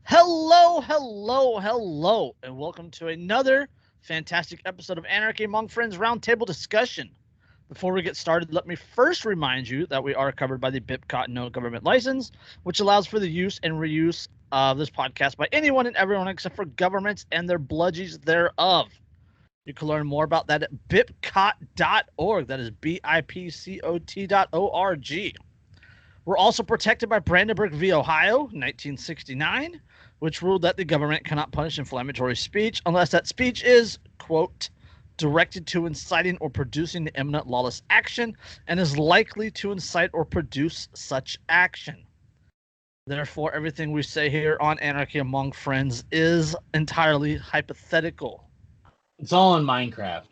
Hello, hello, hello, and welcome to another fantastic episode of Anarchy Among Friends Roundtable discussion. Before we get started, let me first remind you that we are covered by the BIPCOT no government license, which allows for the use and reuse of this podcast by anyone and everyone except for governments and their bludgies thereof. You can learn more about that at bipcot.org. That is BIPCOT.org. We're also protected by Brandenburg v. Ohio, 1969, which ruled that the government cannot punish inflammatory speech unless that speech is, quote, directed to inciting or producing the imminent lawless action and is likely to incite or produce such action. Therefore, everything we say here on Anarchy Among Friends is entirely hypothetical. It's all in Minecraft.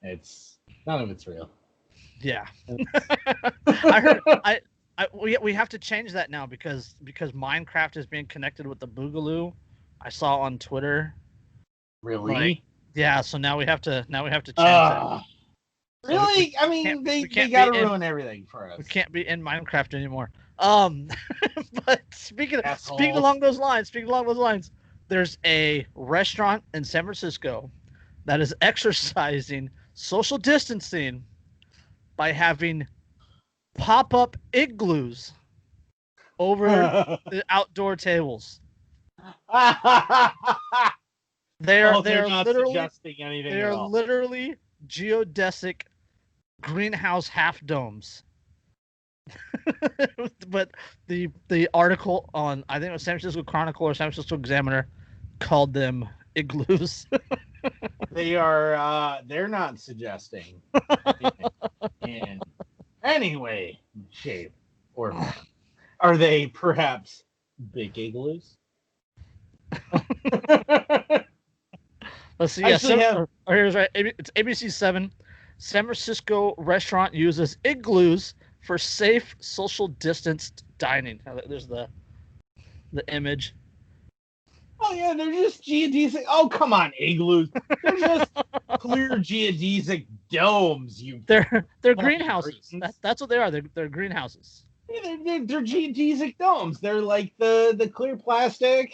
None of it's real. Yeah. I heard we have to change that now because Minecraft is being connected with the Boogaloo. I saw on Twitter. Really? Yeah. So now we have to change that. Really? So they gotta ruin everything for us. We can't be in Minecraft anymore. But speaking along those lines, there's a restaurant in San Francisco that is exercising social distancing by having pop-up igloos over the outdoor tables. They are literally geodesic greenhouse half domes. But the article on, I think it was San Francisco Chronicle or San Francisco Examiner, called them igloos. They're not suggesting in any way, shape, or form. Are they perhaps big igloos? Let's see. Here's right. It's ABC 7. San Francisco restaurant uses igloos for safe social distanced dining. There's the image. Oh yeah, they're just geodesic. Oh come on, igloos. They're just clear geodesic domes. They're greenhouses. That's what they are. They're greenhouses. Yeah, they're geodesic domes. They're like the clear plastic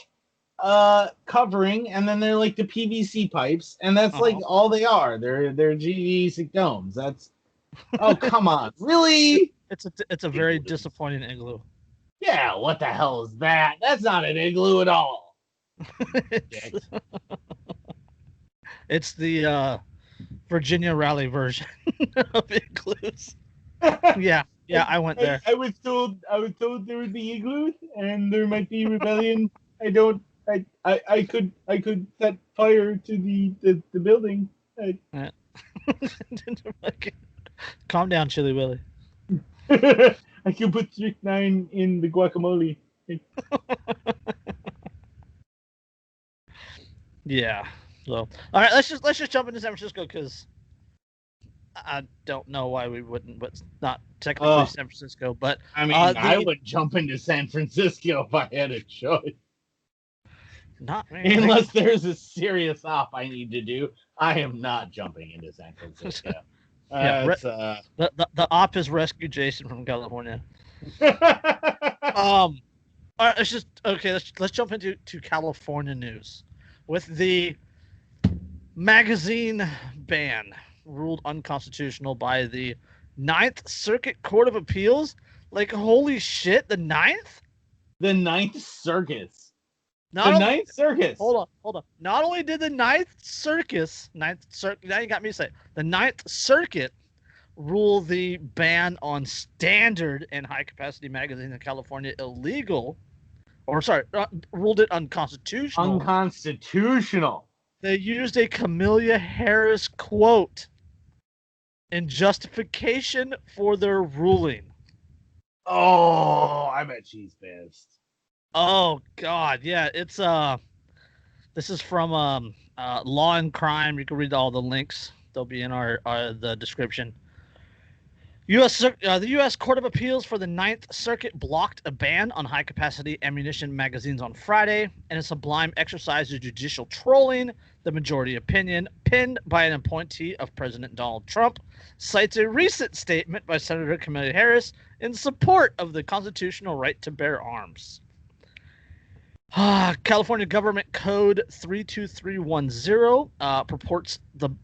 covering, and then they're like the PVC pipes, and that's like all they are. They're geodesic domes. That's come on, really? It's a very disappointing igloo. Yeah, what the hell is that? That's not an igloo at all. It's the Virginia Rally version of igloos. Yeah, I went there. I was told there would be igloos and there might be rebellion. I could set fire to the building. Calm down, Chili Willy. I could put strychnine in the guacamole. Yeah. So, all right, let's just jump into San Francisco because I don't know why we wouldn't, but it's not technically San Francisco. But I would jump into San Francisco if I had a choice. Not really. Unless there's a serious op I need to do, I am not jumping into San Francisco. The op is rescue Jason from California. All right, let's jump into California news. With the magazine ban ruled unconstitutional by the Ninth Circuit Court of Appeals. Like, holy shit, the Ninth? The Ninth Circuit. Ninth Circus. Hold on. Not only did the Ninth Circuit, now you got me to say, the Ninth Circuit rule the ban on standard and high-capacity magazines in California illegal. Ruled it unconstitutional. Unconstitutional. They used a Kamala Harris quote in justification for their ruling. Oh, I bet she's pissed. Oh God, yeah. It's this is from Law and Crime. You can read all the links. They'll be in the description. The U.S. Court of Appeals for the Ninth Circuit blocked a ban on high-capacity ammunition magazines on Friday in a sublime exercise of judicial trolling. The majority opinion, penned by an appointee of President Donald Trump, cites a recent statement by Senator Kamala Harris in support of the constitutional right to bear arms. California Government Code 32310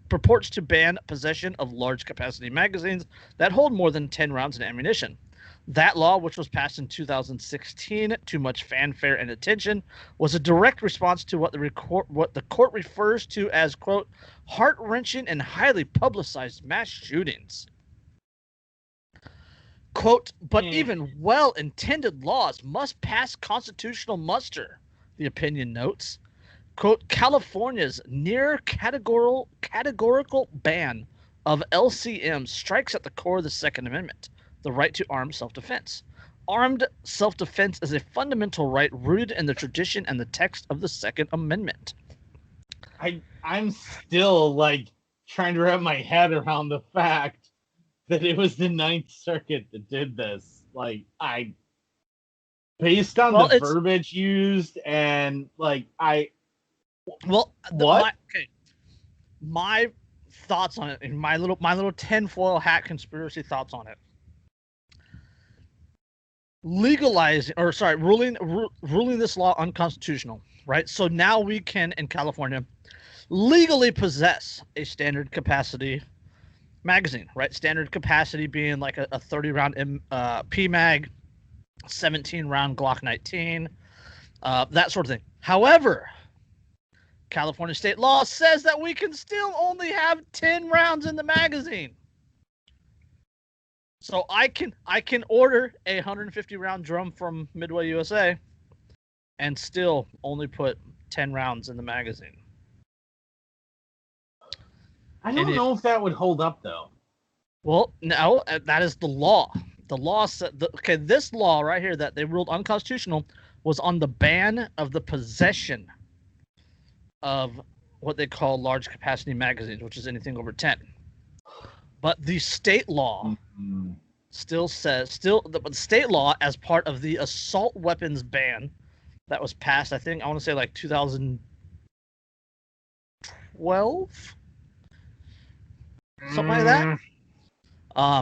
purports to ban possession of large capacity magazines that hold more than 10 rounds of ammunition. That law, which was passed in 2016 to much fanfare and attention, was a direct response to what the court refers to as, quote, heart-wrenching and highly publicized mass shootings. Quote, but even well-intended laws must pass constitutional muster, the opinion notes. Quote, California's near categorical ban of LCM strikes at the core of the Second Amendment, the right to armed self-defense. Armed self-defense is a fundamental right rooted in the tradition and the text of the Second Amendment. I'm still, like, trying to wrap my head around the fact that it was the Ninth Circuit that did this. Like, based on the verbiage used and, like, my thoughts on it, and my little tinfoil hat conspiracy thoughts on it. Ruling this law unconstitutional, right? So now we can, in California, legally possess a standard capacity magazine, right? Standard capacity being like a 30-round PMag, 17-round Glock 19, that sort of thing. However, California state law says that we can still only have 10 rounds in the magazine. So I can order a 150-round drum from Midway USA and still only put 10 rounds in the magazine. I don't know if that would hold up, though. Well, no, that is the law. The law said, this law right here that they ruled unconstitutional was on the ban of the possession of what they call large capacity magazines, which is anything over 10. But the state law still says, the state law as part of the assault weapons ban that was passed, I want to say like 2012? Something like that.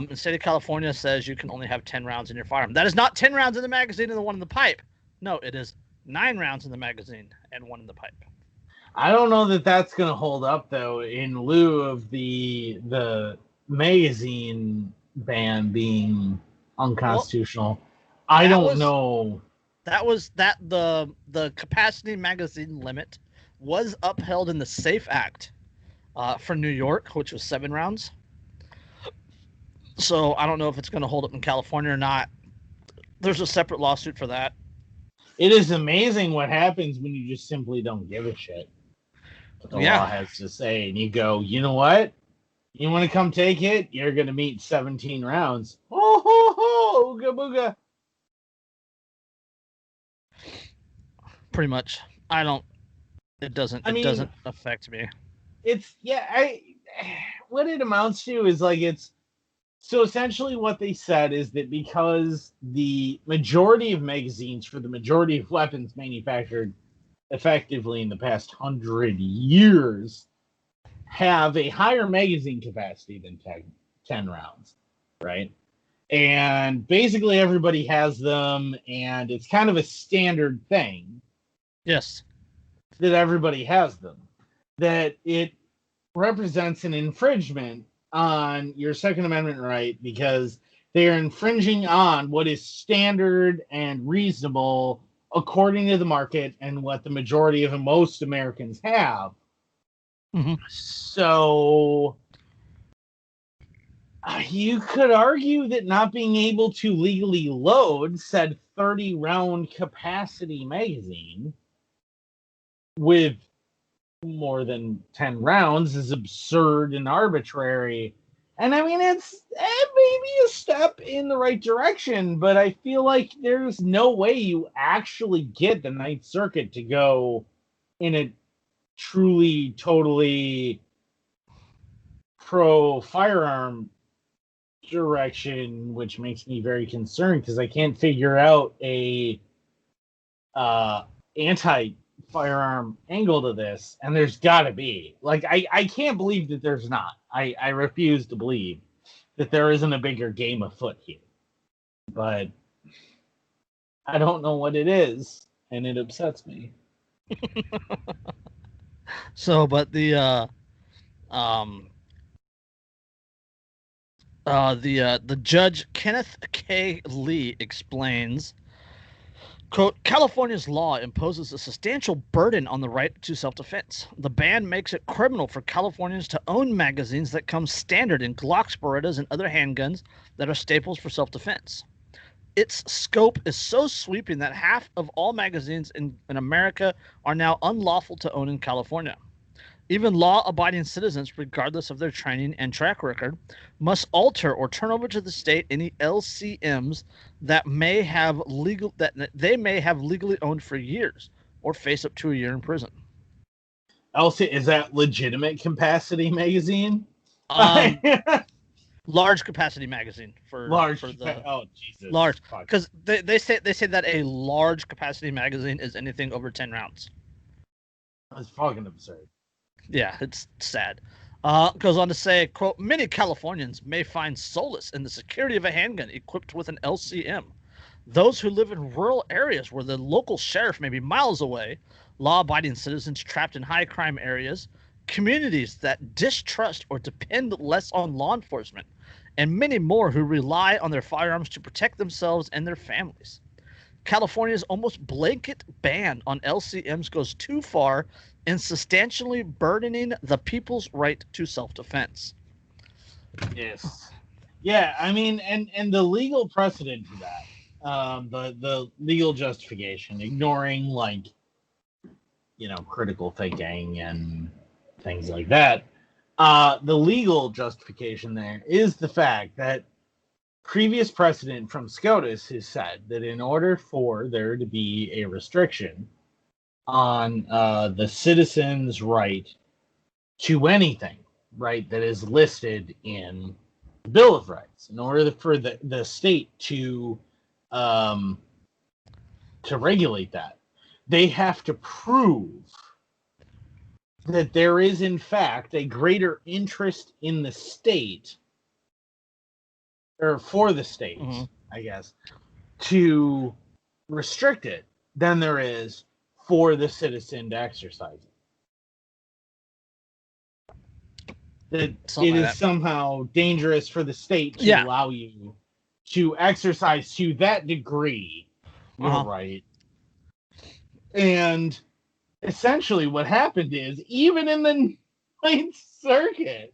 The state of California says you can only have 10 rounds in your firearm. That is not 10 rounds in the magazine and the one in the pipe. No, it is 9 rounds in the magazine and 1 in the pipe. I don't know that that's going to hold up, though, in lieu of the magazine ban being unconstitutional. Well, I don't know. The capacity magazine limit was upheld in the SAFE Act for New York, which was 7 rounds. So I don't know if it's going to hold up in California or not. There's a separate lawsuit for that. It is amazing what happens when you just simply don't give a shit what the law has to say. And you go, you know what? You want to come take it? You're going to meet 17 rounds. Ho, ho, ho, ooga booga. Pretty much. It doesn't affect me. What it amounts to is so essentially what they said is that because the majority of magazines for the majority of weapons manufactured effectively in the past 100 years have a higher magazine capacity than 10 rounds, right? And basically everybody has them, and it's kind of a standard thing. Yes. That everybody has them. That it represents an infringement on your Second Amendment right because they are infringing on what is standard and reasonable according to the market and what the majority of most Americans have. Mm-hmm. So you could argue that not being able to legally load said 30-round capacity magazine with more than 10 rounds is absurd and arbitrary. And I mean, it's maybe a step in the right direction, but I feel like there's no way you actually get the Ninth Circuit to go in a truly, totally pro-firearm direction, which makes me very concerned because I can't figure out a anti-firearm angle to this, and there's got to be. I can't believe that there's not. I refuse to believe that there isn't a bigger game afoot here. But I don't know what it is. and it upsets me. So, but the judge Kenneth K. Lee explains, quote, California's law imposes a substantial burden on the right to self-defense. The ban makes it criminal for Californians to own magazines that come standard in Glocks, Berettas, and other handguns that are staples for self-defense. Its scope is so sweeping that half of all magazines in America are now unlawful to own in California. Even law-abiding citizens, regardless of their training and track record, must alter or turn over to the state any LCMs that they may have legally owned for years, or face up to a year in prison. Is that legitimate capacity magazine? Large capacity magazine for the oh Jesus, large, because they say that a large capacity magazine is anything over 10 rounds. That's fucking absurd. Yeah, it's sad. Goes on to say, quote, many Californians may find solace in the security of a handgun equipped with an LCM. Those who live in rural areas where the local sheriff may be miles away, law-abiding citizens trapped in high-crime areas, communities that distrust or depend less on law enforcement, and many more who rely on their firearms to protect themselves and their families. California's almost blanket ban on LCMs goes too far in substantially burdening the people's right to self-defense. Yes. Yeah, I mean, and the legal precedent to that, the legal justification, ignoring, like, critical thinking and things like that, the legal justification there is the fact that previous precedent from SCOTUS has said that in order for there to be a restriction on the citizen's right to anything, right, that is listed in the Bill of Rights, in order for the state to regulate that, they have to prove that there is in fact a greater interest in the state, or for the state, I guess, to restrict it than there is for the citizen to exercise it. That it is somehow dangerous for the state to allow you to exercise to that degree your right. And essentially what happened is, even in the Ninth Circuit,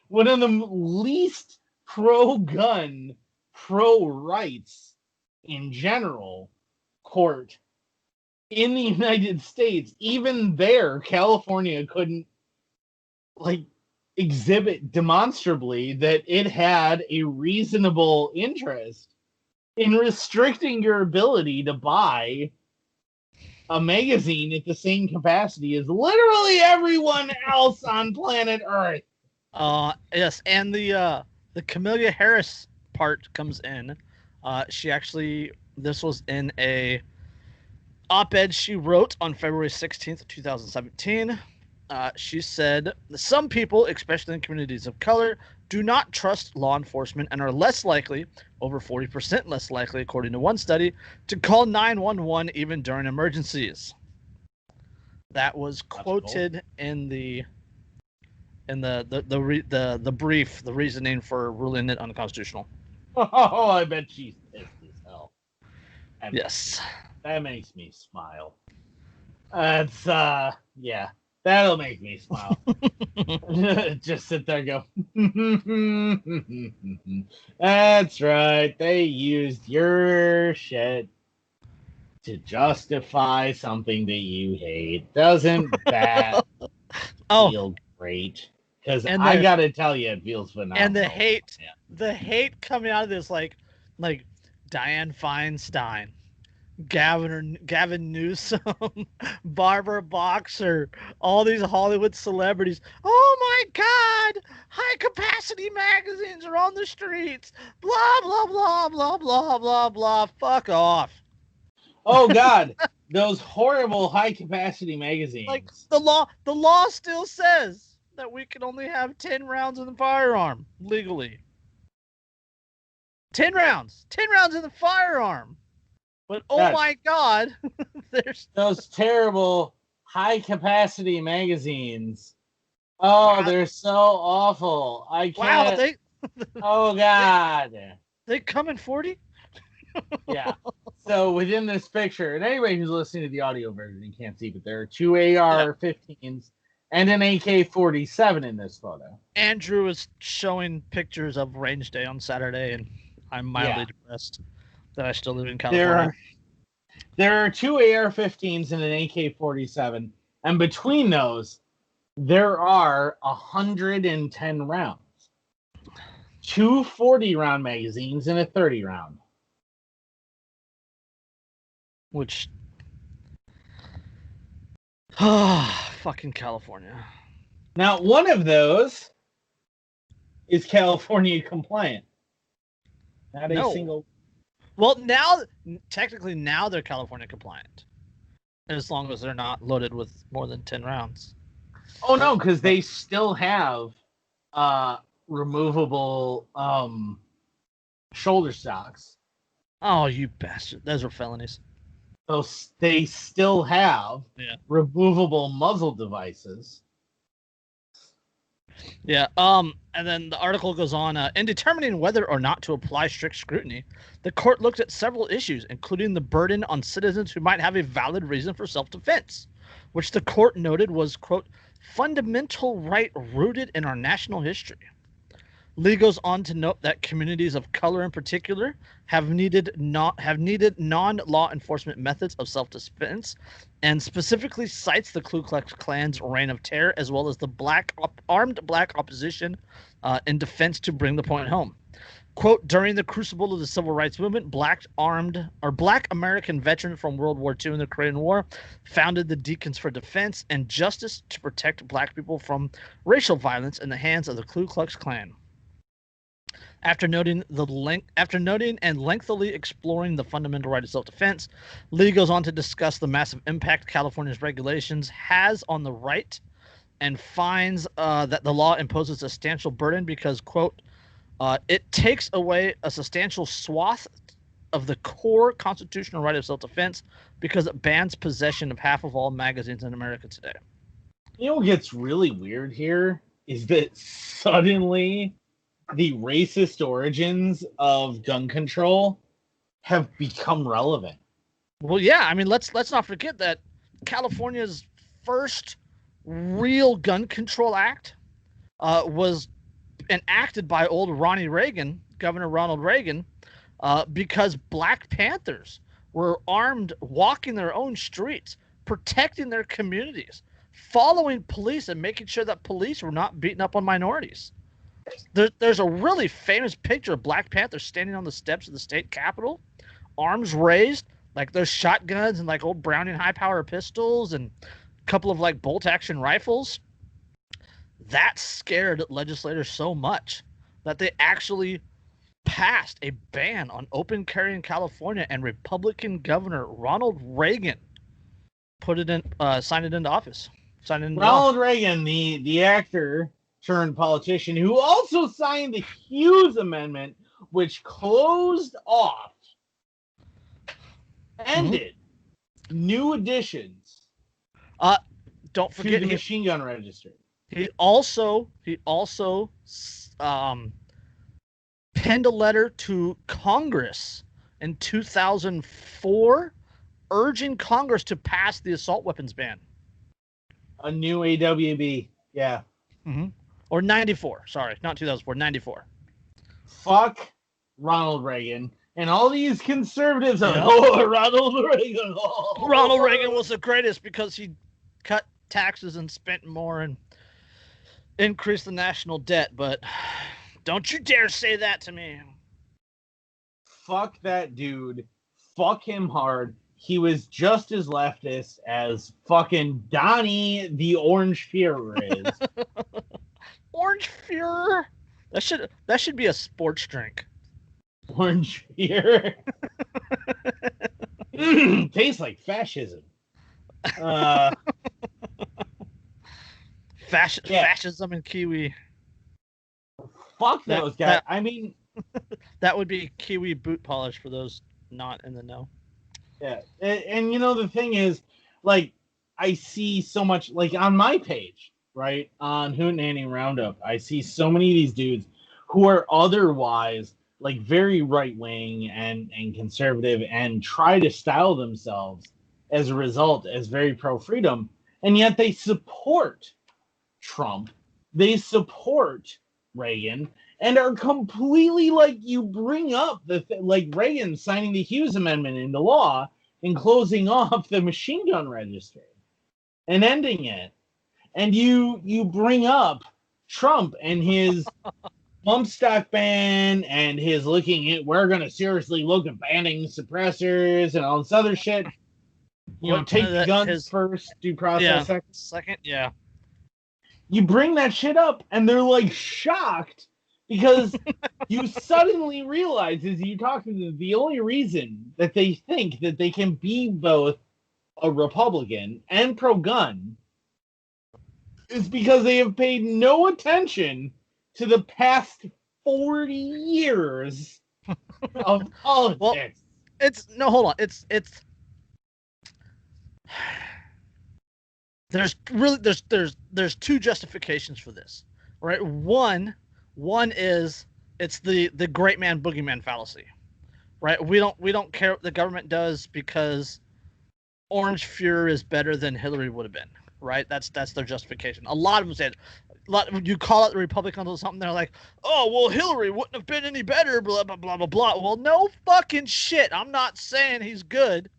one of the least pro-gun, pro-rights in general court in the United States, even there, California couldn't, like, exhibit demonstrably that it had a reasonable interest in restricting your ability to buy a magazine at the same capacity as literally everyone else on planet Earth. Yes, and the Kamala Harris part comes in. She actually, this was in a op-ed she wrote on February 16th, 2017. She said, some people, especially in communities of color, do not trust law enforcement and are less likely, over 40% less likely, according to one study, to call 911 even during emergencies. That was quoted in the brief, the reasoning for ruling it unconstitutional. Oh, I bet she's pissed as hell. Yes. That makes me smile. That's yeah, that'll make me smile. Just sit there and go, that's right, they used your shit to justify something that you hate. Doesn't that feel great? Because I gotta tell you, it feels phenomenal. And the hate coming out of this, like Dianne Feinstein, Gavin Newsom, Barbara Boxer, all these Hollywood celebrities. Oh my God! High capacity magazines are on the streets. Blah blah blah blah blah blah blah. Fuck off. Oh God, those horrible high capacity magazines. Like the law still says that we can only have 10 rounds in the firearm legally. 10 rounds in the firearm. But oh my God, those terrible high-capacity magazines. Oh, they're so awful. I can't. Wow, Oh, God. they come in 40? Yeah. So within this picture, and anybody who's listening to the audio version, you can't see, but there are 2 AR-15s and an AK-47 in this photo. Andrew is showing pictures of range day on Saturday, and I'm mildly depressed that I still live in California. There are 2 AR-15s and an AK-47, and between those, there are 110 rounds. 2 40-round magazines and a 30-round. Which, fucking California. Now, one of those is California compliant. Not a single. Well, technically now they're California compliant, as long as they're not loaded with more than 10 rounds. Oh no, because they still have removable shoulder stocks. Oh, you bastard! Those are felonies. So they still have removable muzzle devices. Yeah. And then the article goes on. In determining whether or not to apply strict scrutiny, the court looked at several issues, including the burden on citizens who might have a valid reason for self-defense, which the court noted was, quote, fundamental right rooted in our national history. Lee goes on to note that communities of color in particular have needed non-law enforcement methods of self-defense, and specifically cites the Ku Klux Klan's reign of terror as well as the armed black opposition in defense to bring the point home. Quote, during the crucible of the civil rights movement, black American veteran from World War II and the Korean War founded the Deacons for Defense and Justice to protect black people from racial violence in the hands of the Ku Klux Klan. After noting and lengthily exploring the fundamental right of self-defense, Lee goes on to discuss the massive impact California's regulations has on the right, and finds that the law imposes a substantial burden because, quote, it takes away a substantial swath of the core constitutional right of self-defense because it bans possession of half of all magazines in America today. You know what gets really weird here is that suddenly the racist origins of gun control have become relevant. Well, yeah, I mean, let's not forget that California's first real gun control act was enacted by old Ronnie Reagan, Governor Ronald Reagan, because Black Panthers were armed, walking their own streets, protecting their communities, following police and making sure that police were not beating up on minorities. There's a really famous picture of Black Panthers standing on the steps of the state capitol, arms raised, like those shotguns and like old Browning high-power pistols and a couple of like bolt-action rifles. That scared legislators so much that they actually passed a ban on open carry in California, and Republican Governor Ronald Reagan signed it into office. Ronald Reagan, the actor turned politician, who also signed the Hughes Amendment, which closed off, ended new additions. Don't forget the machine gun register. He also penned a letter to Congress in 2004 urging Congress to pass the assault weapons ban. A new AWB, yeah. Mm-hmm. Or 94, sorry, not 2004, 94. Fuck Ronald Reagan. And all these conservatives are, Ronald Reagan. Oh. Ronald Reagan was the greatest because he cut taxes and spent more and increased the national debt. But don't you dare say that to me. Fuck that dude. Fuck him hard. He was just as leftist as fucking Donnie the Orange Führer is. Orange Führer? That should be a sports drink. Orange Führer. Tastes like fascism. Fascism and Kiwi. Fuck those guys. I mean, that would be Kiwi boot polish for those not in the know. Yeah, and you know the thing is, like, I see so much, like on my page, right on Hootenanny Roundup, I see so many of these dudes who are otherwise like very right wing and conservative and try to style themselves as a result as very pro freedom, and yet they support Trump, they support Reagan, and are completely like you bring up like Reagan signing the Hughes Amendment into law and closing off the machine gun registry and ending it, and you bring up Trump and his bump stock ban and his looking at we're going to seriously look at banning suppressors and all this other shit. You know, take the guns first, due process second, yeah. You bring that shit up and they're like shocked because you suddenly realize as you talk to them, the only reason that they think that they can be both a Republican and pro-gun is because they have paid no attention to the past 40 years of politics. Well, hold on. There's two justifications for this, right? One is it's the great man boogeyman fallacy, right? We don't care what the government does because Orange Fuhrer is better than Hillary would have been, right? That's their justification. A lot of them said, you call out the Republicans or something, they're like, oh well, Hillary wouldn't have been any better, blah blah blah blah blah. Well, no fucking shit. I'm not saying he's good.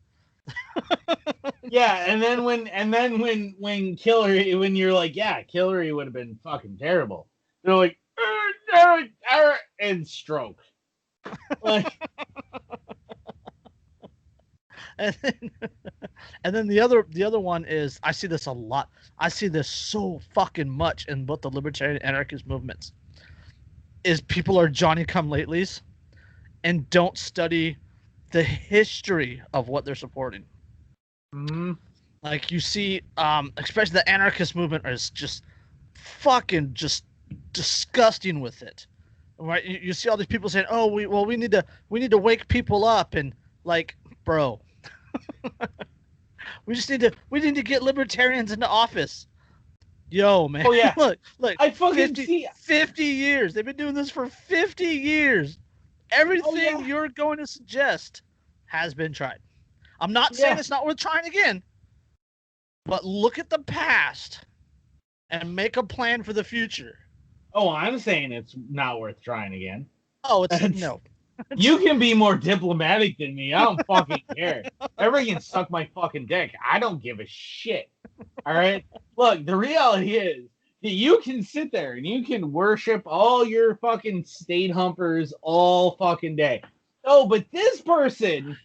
Yeah, and then when Hillary, when you're like, yeah, Hillary would have been fucking terrible, they're like, and stroke. Like, and then the other one is, I see this a lot. I see this so fucking much in both the libertarian and anarchist movements. Is people are Johnny-come-latelys and don't study the history of what they're supporting. mm-hmm. Like you see, especially the anarchist movement is just fucking just disgusting with it. Right? You see all these people saying, "Oh, we need to wake people up," and like, bro, we need to get libertarians into office. Yo, man. Oh yeah. look. I fucking 50 years. They've been doing this for 50 years. Everything you're going to suggest has been tried. I'm not saying it's not worth trying again, but look at the past and make a plan for the future. Oh, I'm saying it's not worth trying again. Oh, no. You can be more diplomatic than me. I don't fucking care. Everybody can suck my fucking dick. I don't give a shit. All right? Look, the reality is that you can sit there and you can worship all your fucking state humpers all fucking day. Oh, but this person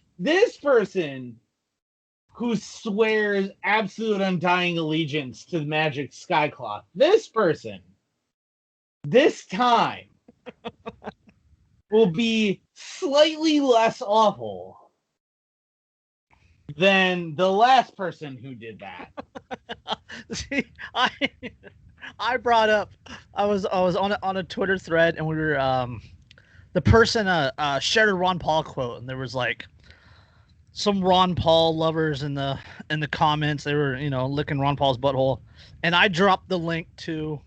who swears absolute undying allegiance to the magic skycloth, this person, this time, will be slightly less awful than the last person who did that. See, I brought up, I was on a Twitter thread, and we were the person shared a Ron Paul quote, and there was like some Ron Paul lovers in the comments. They were, licking Ron Paul's butthole, and I dropped the link to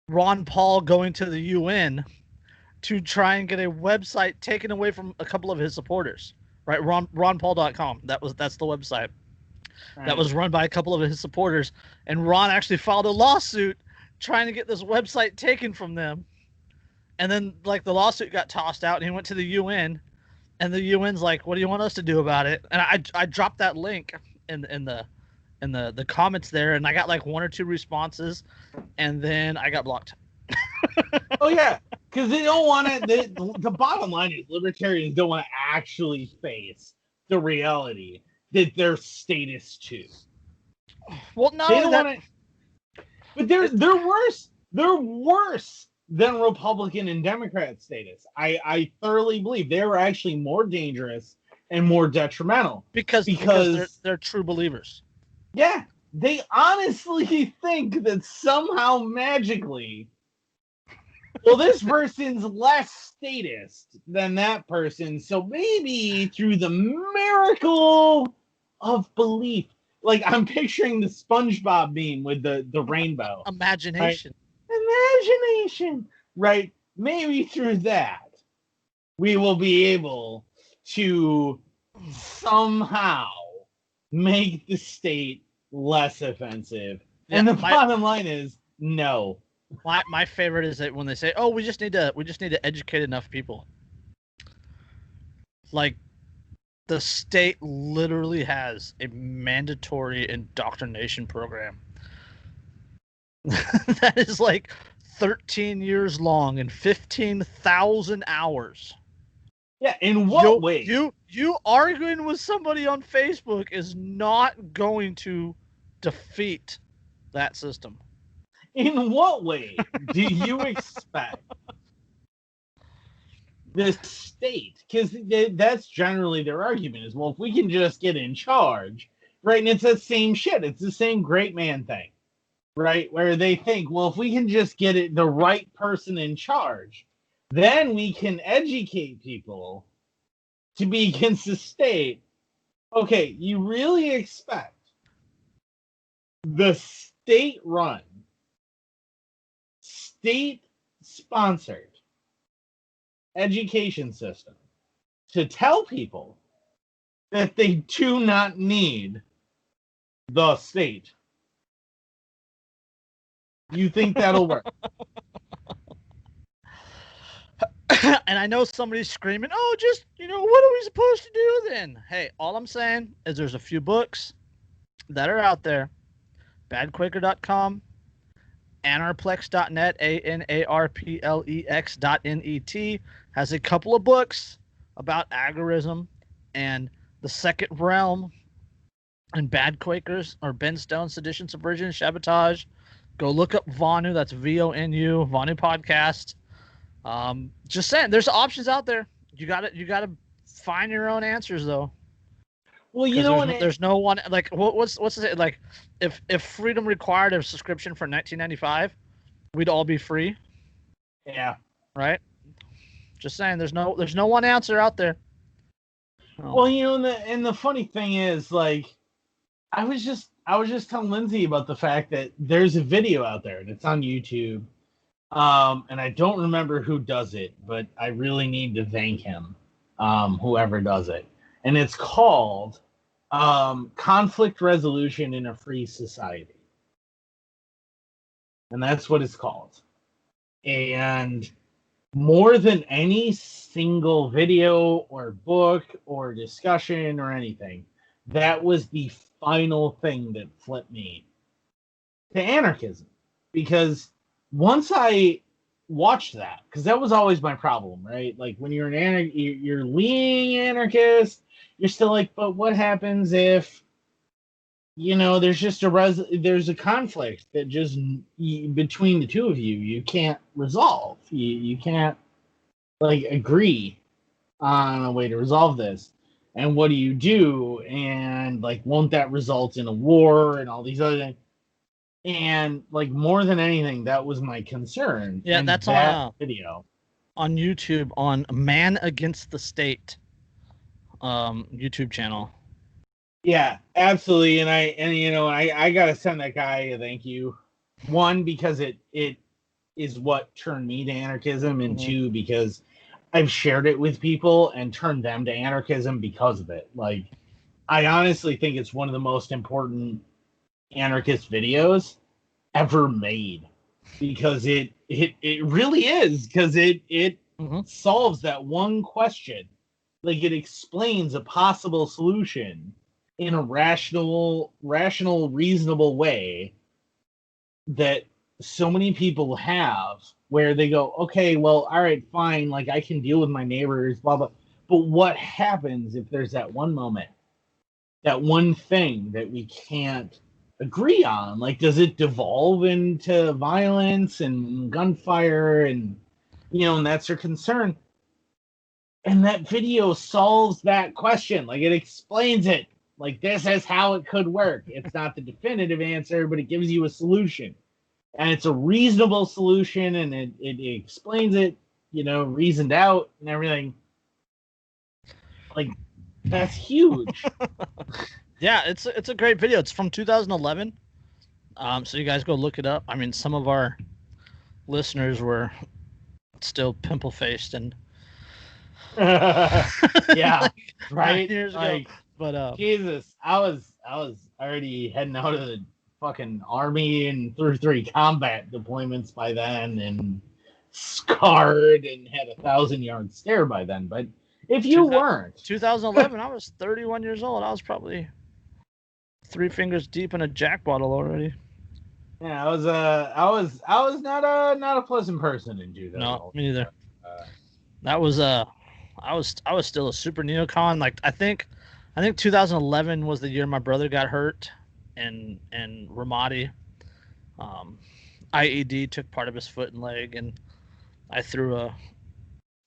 Ron Paul going to the UN to try and get a website taken away from a couple of his supporters, right? RonPaul.com. That's the website. Right. That was run by a couple of his supporters, and Ron actually filed a lawsuit trying to get this website taken from them. And then, like, the lawsuit got tossed out, and he went to the UN, and the UN's like, "What do you want us to do about it?" And I dropped that link in the comments there, and I got like 1 or 2 responses, and then I got blocked. Oh yeah, because they don't want to. The bottom line is libertarians don't want to actually face the reality that they're status too. Well, no, they don't want to. But they're worse. They're worse than Republican and Democrat status. I thoroughly believe they are actually more dangerous and more detrimental because they're true believers. Yeah, they honestly think that somehow magically well, this person's less statist than that person, so maybe through the miracle of belief, like I'm picturing the SpongeBob meme with the rainbow. Imagination. Right? Imagination. Right? Maybe through that, we will be able to somehow make the state less offensive. Yeah, and the bottom line is no. My favorite is that when they say, "Oh, we just need to educate enough people." Like, the state literally has a mandatory indoctrination program that is like 13 years long and 15,000 hours. Yeah, in what way? You arguing with somebody on Facebook is not going to defeat that system. In what way do you expect the state? Because that's generally their argument is, well, if we can just get in charge, right? And it's the same shit. It's the same great man thing, right? Where they think, well, if we can just get the right person in charge, then we can educate people to be against the state. Okay, you really expect the state-run, state-sponsored education system to tell people that they do not need the state? You think that'll work? And I know somebody's screaming, "Oh, just, what are we supposed to do then?" Hey, all I'm saying is there's a few books that are out there. Badquaker.com, anarplex.net, ANARPLEX.net has a couple of books about agorism and the second realm and bad Quakers, or Ben Stone, sedition, subversion, sabotage. Go look up Vonu. That's VONU, Vonu podcast. Just saying, there's options out there. You gotta find your own answers, though. Well, there's no one, like, what's it, like, if freedom required a subscription for $19.95, we'd all be free. Yeah. Right. Just saying, there's no one answer out there. Oh. Well, and the funny thing is, like, I was just telling Lindsay about the fact that there's a video out there and it's on YouTube. And I don't remember who does it, but I really need to thank him, whoever does it. And it's called Conflict Resolution in a Free Society. And that's what it's called. And more than any single video or book or discussion or anything, that was the final thing that flipped me to anarchism. Because once I watched that, because that was always my problem, right? Like, when you're you're leaning anarchist, you're still like, but what happens if, there's just there's a conflict that just between the two of you can't resolve. You can't, like, agree on a way to resolve this. And what do you do? And, like, won't that result in a war and all these other things? And, like, more than anything, that was my concern. Yeah, and that's that video on YouTube on Man Against the State YouTube channel. Yeah, absolutely. And I gotta send that guy a thank you. One, because it is what turned me to anarchism, and two, because I've shared it with people and turned them to anarchism because of it. Like, I honestly think it's one of the most important anarchist videos ever made, because it really is, because it solves that one question. Like, it explains a possible solution in a rational, reasonable way that so many people have, where they go, okay, well, all right, fine, like, I can deal with my neighbors, blah, blah. But what happens if there's that one moment, that one thing that we can't agree on? Like, does it devolve into violence and gunfire and, and that's your concern? And that video solves that question. Like, it explains it. Like, this is how it could work. It's not the definitive answer, but it gives you a solution. and it's a reasonable solution, and it explains it, reasoned out and everything. Like, that's huge. Yeah, it's a great video. It's from 2011. So you guys go look it up. I mean, some of our listeners were still pimple faced and yeah, like, right. 9 years like, ago. But Jesus, I was already heading out of the fucking army and through 3 combat deployments by then, and scarred and had a 1,000-yard stare by then. But if you weren't, 2011, I was 31 years old. I was probably 3 fingers deep in a Jack bottle already. Yeah, I was not a pleasant person in 2011. No, me neither. That was I was still a super neocon. Like I think 2011 was the year my brother got hurt in Ramadi. IED took part of his foot and leg, and I threw a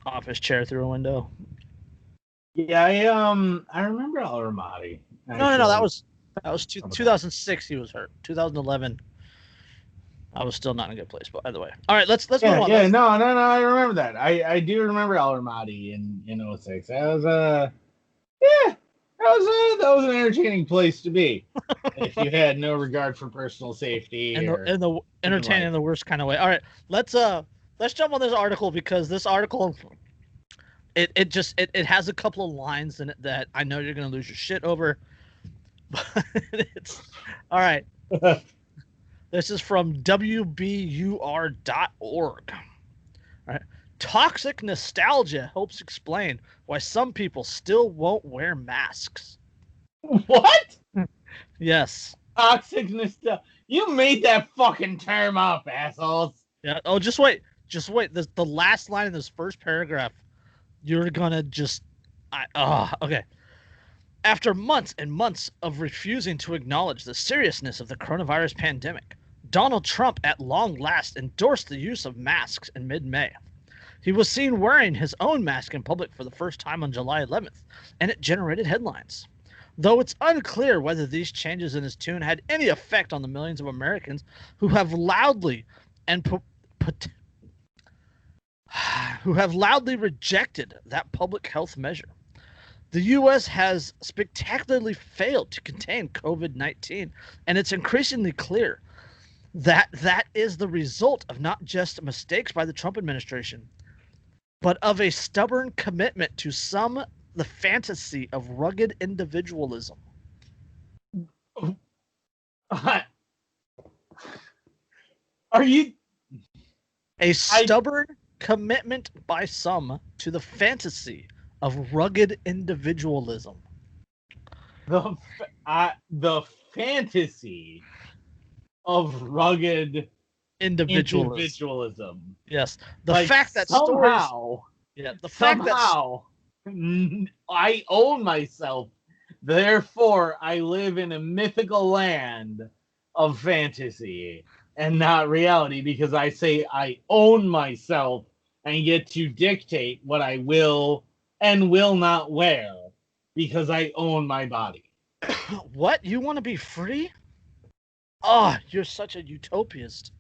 office chair through a window. Yeah, I remember Al Ramadi. No, that was 2006. He was hurt. 2011. I was still not in a good place, but either way. All right, let's move on. Yeah, no, I remember that. I do remember Al Ramadi in 06. That was that was an entertaining place to be if you had no regard for personal safety and the entertaining in the worst kind of way. All right, let's jump on this article, because this article it has a couple of lines in it that I know you're gonna lose your shit over. But it's all right. This is from WBUR.org. All right. Toxic nostalgia helps explain why some people still won't wear masks. What? Yes. Toxic nostalgia. You made that fucking term up, assholes. Yeah. Oh, just wait. The last line in this first paragraph, you're gonna just. Okay. After months and months of refusing to acknowledge the seriousness of the coronavirus pandemic, Donald Trump at long last endorsed the use of masks in mid-May. He was seen wearing his own mask in public for the first time on July 11th, and it generated headlines. Though it's unclear whether these changes in his tune had any effect on the millions of Americans who have loudly rejected that public health measure. The U.S. has spectacularly failed to contain COVID-19, and it's increasingly clear that is the result of not just mistakes by the Trump administration, but of a stubborn commitment to the fantasy of rugged individualism. Are you a stubborn commitment by some to the fantasy of rugged individualism? The fantasy of rugged individualism. Yes, the fact that somehow, I own myself, therefore I live in a mythical land of fantasy and not reality, because I say I own myself and get to dictate what I will and will not wear because I own my body. What? You want to be free? Oh, you're such a utopist.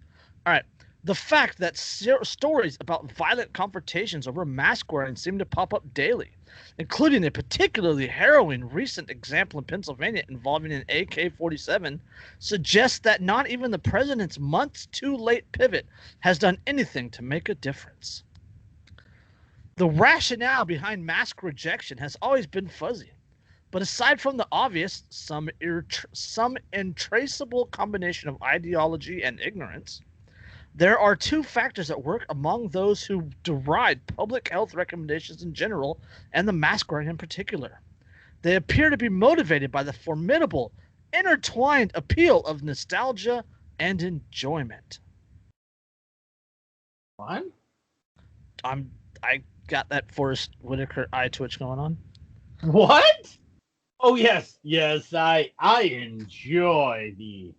All right. The fact that stories about violent confrontations over mask wearing seem to pop up daily, including a particularly harrowing recent example in Pennsylvania involving an AK-47, suggests that not even the president's months too late pivot has done anything to make a difference. The rationale behind mask rejection has always been fuzzy. But aside from the obvious, some intraceable combination of ideology and ignorance, there are 2 factors at work among those who deride public health recommendations in general and the mask wearing in particular. They appear to be motivated by the formidable, intertwined appeal of nostalgia and enjoyment. What? I got that Forrest Whitaker eye twitch going on. What? Oh, yes, I enjoy the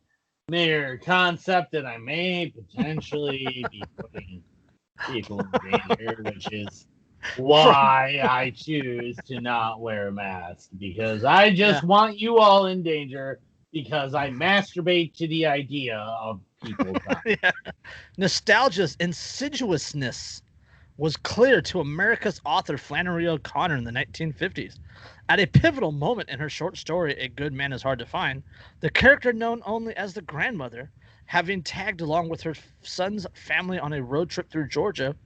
mere concept that I may potentially be putting people in danger, which is why I choose to not wear a mask, because I just want you all in danger, because I masturbate to the idea of people dying. Yeah. Nostalgia's insidiousness was clear to America's author Flannery O'Connor in the 1950s. At a pivotal moment in her short story, A Good Man is Hard to Find, the character known only as the grandmother, having tagged along with her son's family on a road trip through Georgia,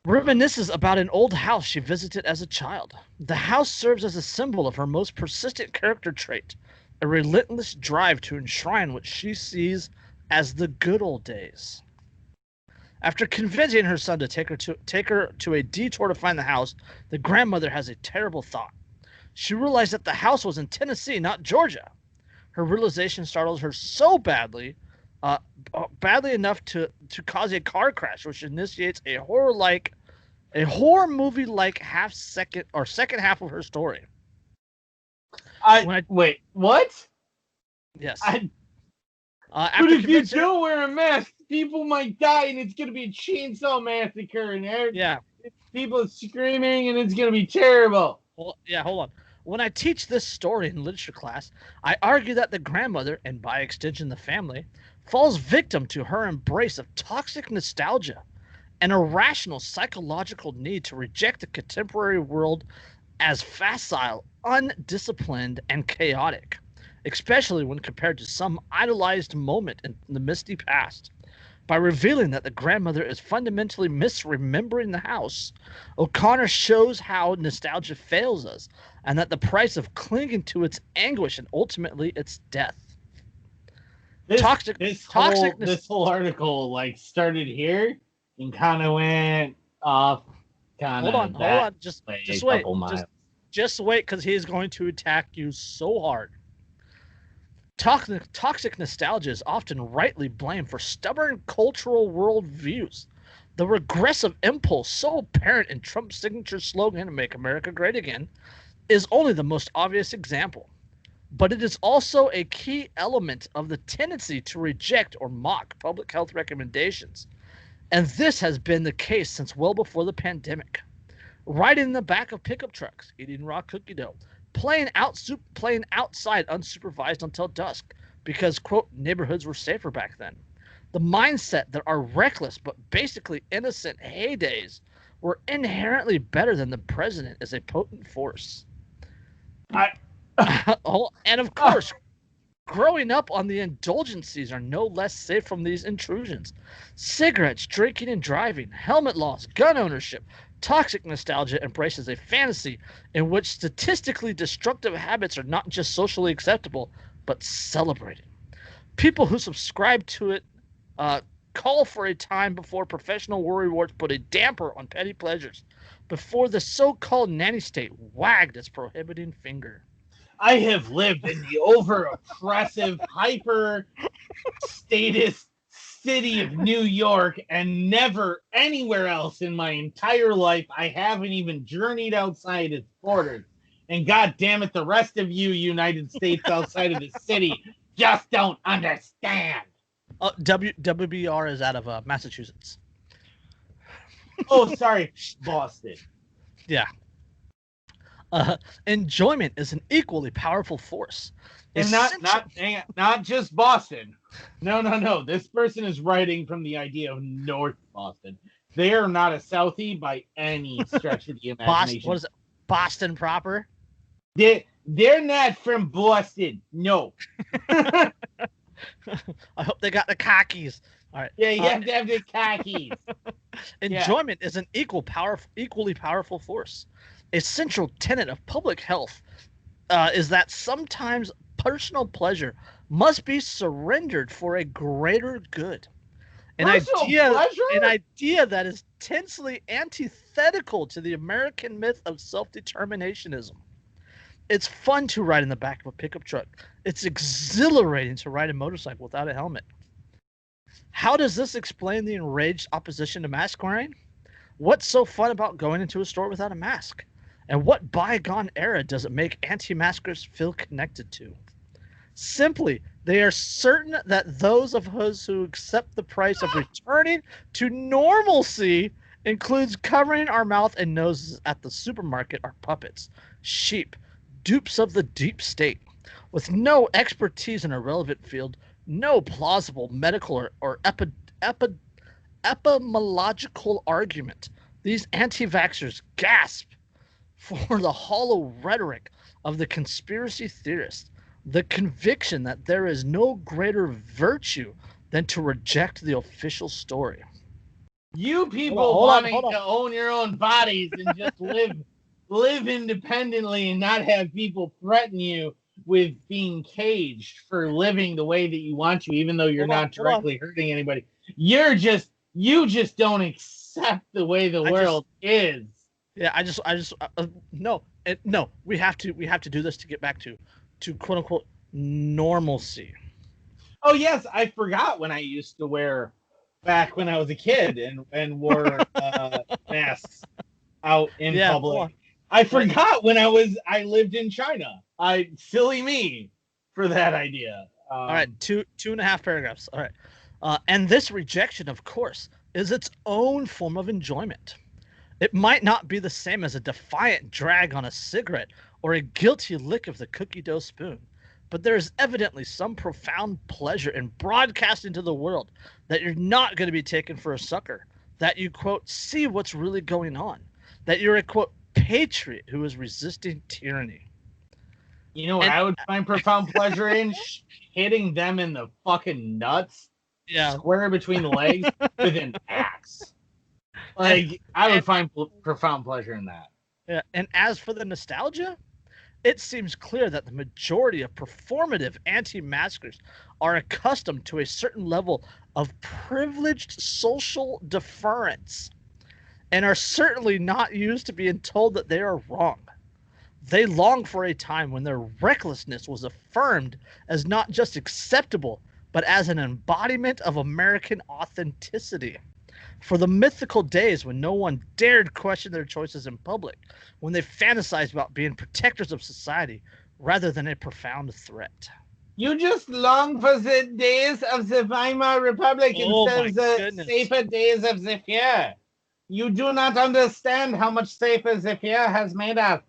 reminisces about an old house she visited as a child. The house serves as a symbol of her most persistent character trait, a relentless drive to enshrine what she sees as the good old days. After convincing her son to take her to a detour to find the house, the grandmother has a terrible thought. She realized that the house was in Tennessee, not Georgia. Her realization startles her so badly enough to cause a car crash, which initiates a horror movie like second half of her story. Wait, what? Yes. But if you don't wear a mask, people might die, and it's gonna be a chainsaw massacre, and people screaming, and it's gonna be terrible. Well, yeah, hold on. When I teach this story in literature class, I argue that the grandmother, and by extension the family, falls victim to her embrace of toxic nostalgia, an irrational psychological need to reject the contemporary world as facile, undisciplined, and chaotic, especially when compared to some idolized moment in the misty past. By revealing that the grandmother is fundamentally misremembering the house, O'Connor shows how nostalgia fails us, and that the price of clinging to its anguish and ultimately its death. This whole article started here and kind of went off. Hold on. Just wait. Just wait, because he is going to attack you so hard. Toxic nostalgia is often rightly blamed for stubborn cultural worldviews. The regressive impulse, so apparent in Trump's signature slogan, "Make America Great Again," is only the most obvious example. But it is also a key element of the tendency to reject or mock public health recommendations. And this has been the case since well before the pandemic. Riding in the back of pickup trucks, eating raw cookie dough, playing outside unsupervised until dusk because, quote, neighborhoods were safer back then. The mindset that our reckless but basically innocent heydays were inherently better than the president is a potent force. And of course, growing up on the indulgencies are no less safe from these intrusions. Cigarettes, drinking and driving, helmet laws, gun ownership. Toxic nostalgia embraces a fantasy in which statistically destructive habits are not just socially acceptable, but celebrated. People who subscribe to it call for a time before professional worry warts put a damper on petty pleasures, before the so-called nanny state wagged its prohibiting finger. I have lived in the over-oppressive, hyper-statist city of New York, and never anywhere else in my entire life. I haven't even journeyed outside its borders. And God damn it, the rest of you United States outside of the city just don't understand. WBR is out of Massachusetts. Oh, sorry, Boston. Yeah. Enjoyment is an equally powerful force. And not just Boston. No. This person is writing from the idea of North Boston. They are not a Southie by any stretch of the imagination. What is it? Boston proper? They're not from Boston. No. I hope they got the khakis. All right. Yeah, you have to have the khakis. Enjoyment is an equally powerful force. A central tenet of public health is that sometimes personal pleasure must be surrendered for a greater good. An idea that is tensely antithetical to the American myth of self-determinationism. It's fun to ride in the back of a pickup truck. It's exhilarating to ride a motorcycle without a helmet. How does this explain the enraged opposition to mask wearing? What's so fun about going into a store without a mask? And what bygone era does it make anti-maskers feel connected to? Simply, they are certain that those of us who accept the price of returning to normalcy includes covering our mouth and noses at the supermarket are puppets, sheep, dupes of the deep state. with no expertise in a relevant field, no plausible medical or epidemiological argument. These anti-vaxxers gasp for the hollow rhetoric of the conspiracy theorist, the conviction that there is no greater virtue than to reject the official story. You people Hold wanting on. to own your own bodies and just live independently and not have people threaten you with being caged for living the way that you want to, even though you're not directly hurting anybody. You just don't accept the way the world is. Yeah, no. We have to do this to get back to quote unquote normalcy. Oh yes, I forgot when I used to wear, back when I was a kid and wore masks out in public. I forgot when I lived in China. Silly me for that idea. All right, two and a half paragraphs. All right, and this rejection, of course, is its own form of enjoyment. It might not be the same as a defiant drag on a cigarette or a guilty lick of the cookie dough spoon, but there is evidently some profound pleasure in broadcasting to the world that you're not going to be taken for a sucker, that you, quote, see what's really going on, that you're a, quote, patriot who is resisting tyranny. You know what I would find profound pleasure in? Hitting them in the fucking nuts, square between the legs, with an axe. Like, I would find profound pleasure in that. Yeah, and as for the nostalgia, it seems clear that the majority of performative anti-maskers are accustomed to a certain level of privileged social deference and are certainly not used to being told that they are wrong. They long for a time when their recklessness was affirmed as not just acceptable, but as an embodiment of American authenticity. For the mythical days when no one dared question their choices in public, when they fantasized about being protectors of society rather than a profound threat. You just long for the days of the Weimar Republic instead of the safer days of the fear. You do not understand how much safer the fear has made us.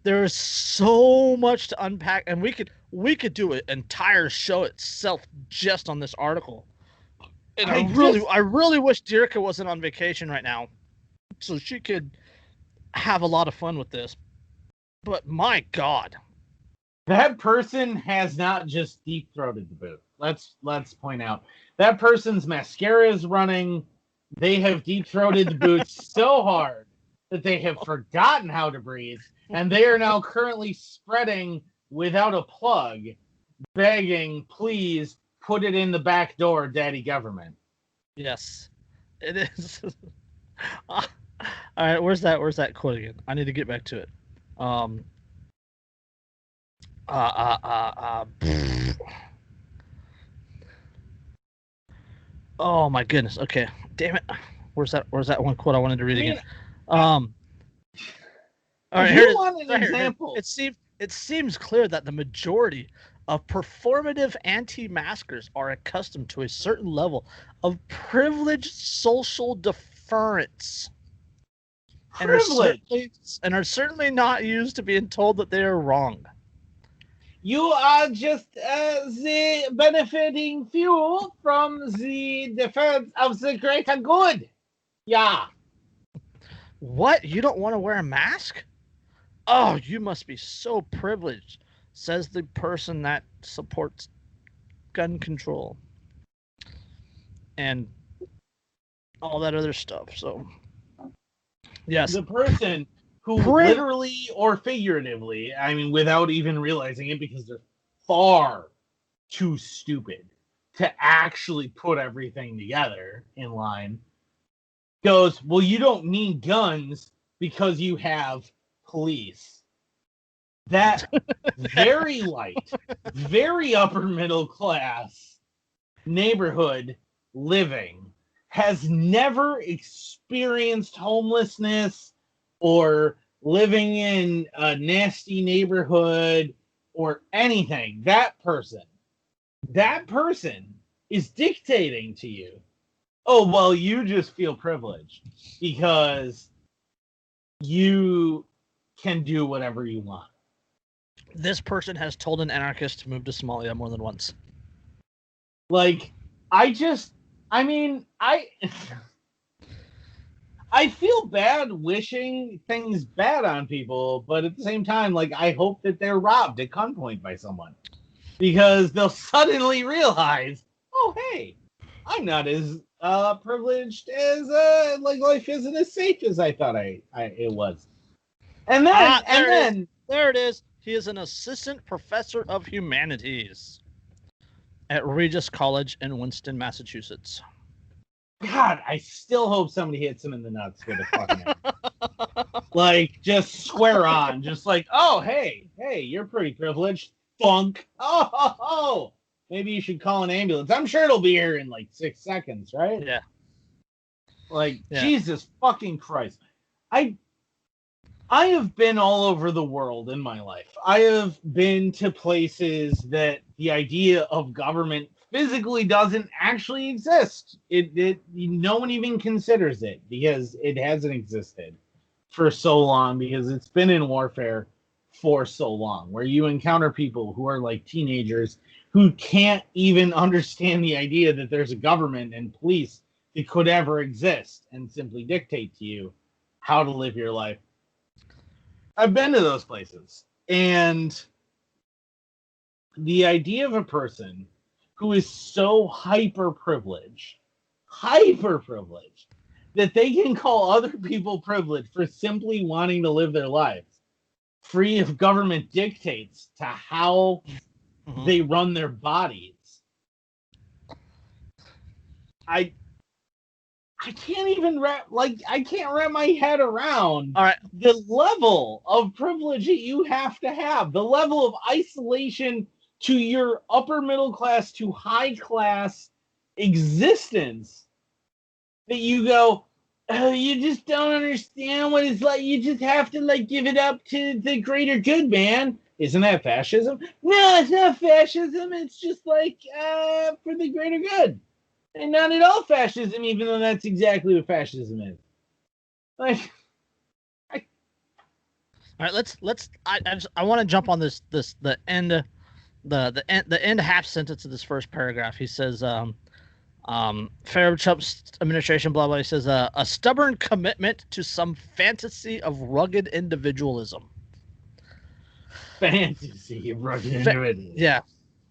There's so much to unpack, and we could do an entire show itself just on this article. And I really wish Dierka wasn't on vacation right now, so she could have a lot of fun with this. But my God, that person has not just deep-throated the boot. Let's point out that person's mascara is running. They have deep-throated the boots so hard that they have forgotten how to breathe, and they are now currently spreading without a plug, begging, please put it in the back door, Daddy Government. Yes, it is. All right, where's that quote again? I need to get back to it. Oh my goodness. Okay, damn it. Where's that one quote I wanted to read again? All right, you want an example? It seems clear that the majority of performative anti-maskers are accustomed to a certain level of privileged social deference. And are certainly not used to being told that they are wrong. You are just the benefiting few from the defense of the greater good. Yeah. What? You don't want to wear a mask? Oh, you must be so privileged, says the person that supports gun control and all that other stuff. So, yes. The person who literally or figuratively, I mean, without even realizing it because they're far too stupid to actually put everything together in line, goes, well, you don't need guns because you have police. That very light, very upper middle class neighborhood living has never experienced homelessness or living in a nasty neighborhood or anything. That person is dictating to you, oh, well, you just feel privileged because you can do whatever you want. This person has told an anarchist to move to Somalia more than once. Like, I feel bad wishing things bad on people, but at the same time, like, I hope that they're robbed at gunpoint by someone, because they'll suddenly realize, oh, hey, I'm not as privileged as like life isn't as safe as I thought it was. And then there it is. He is an assistant professor of humanities at Regis College in Winston, Massachusetts. God, I still hope somebody hits him in the nuts with a fucking hammer. Like, just square on. Just like, oh, hey, you're pretty privileged. Funk. Oh. Maybe you should call an ambulance. I'm sure it'll be here in like 6 seconds, right? Yeah. Like, yeah. Jesus fucking Christ. I have been all over the world in my life. I have been to places that the idea of government physically doesn't actually exist. No one even considers it, because it hasn't existed for so long, because it's been in warfare for so long, where you encounter people who are like teenagers who can't even understand the idea that there's a government and police that could ever exist and simply dictate to you how to live your life. I've been to those places, and the idea of a person who is so hyper-privileged, that they can call other people privileged for simply wanting to live their lives, free of government dictates to how they run their bodies. I can't even wrap my head around the level of privilege that you have to have, the level of isolation to your upper middle class to high class existence, that you go, oh, you just don't understand what it's like. You just have to like give it up to the greater good, man. Isn't that fascism? No, it's not fascism. It's just like for the greater good. And not at all fascism, even though that's exactly what fascism is. Like, all right, let's. I want to jump on the end half sentence of this first paragraph. He says, Trump's administration, blah blah. He says, a stubborn commitment to some fantasy of rugged individualism. Fantasy of rugged individualism. Yeah.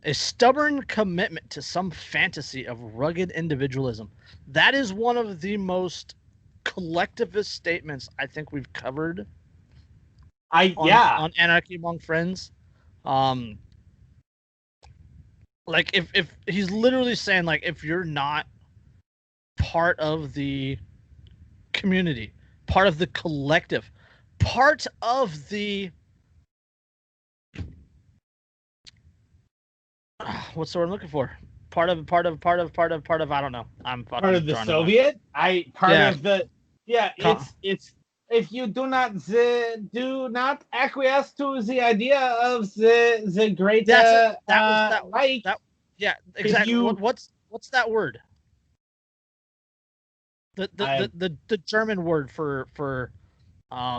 A stubborn commitment to some fantasy of rugged individualism. That is one of the most collectivist statements I think we've covered on Anarchy Among Friends. Like if he's literally saying, like, if you're not part of the community, part of the collective, part of the what's the word I'm looking for? Part of I don't know. I'm fucking part of the Soviet. It's if you do not acquiesce to the idea of the great exactly. What's that word? The German word for the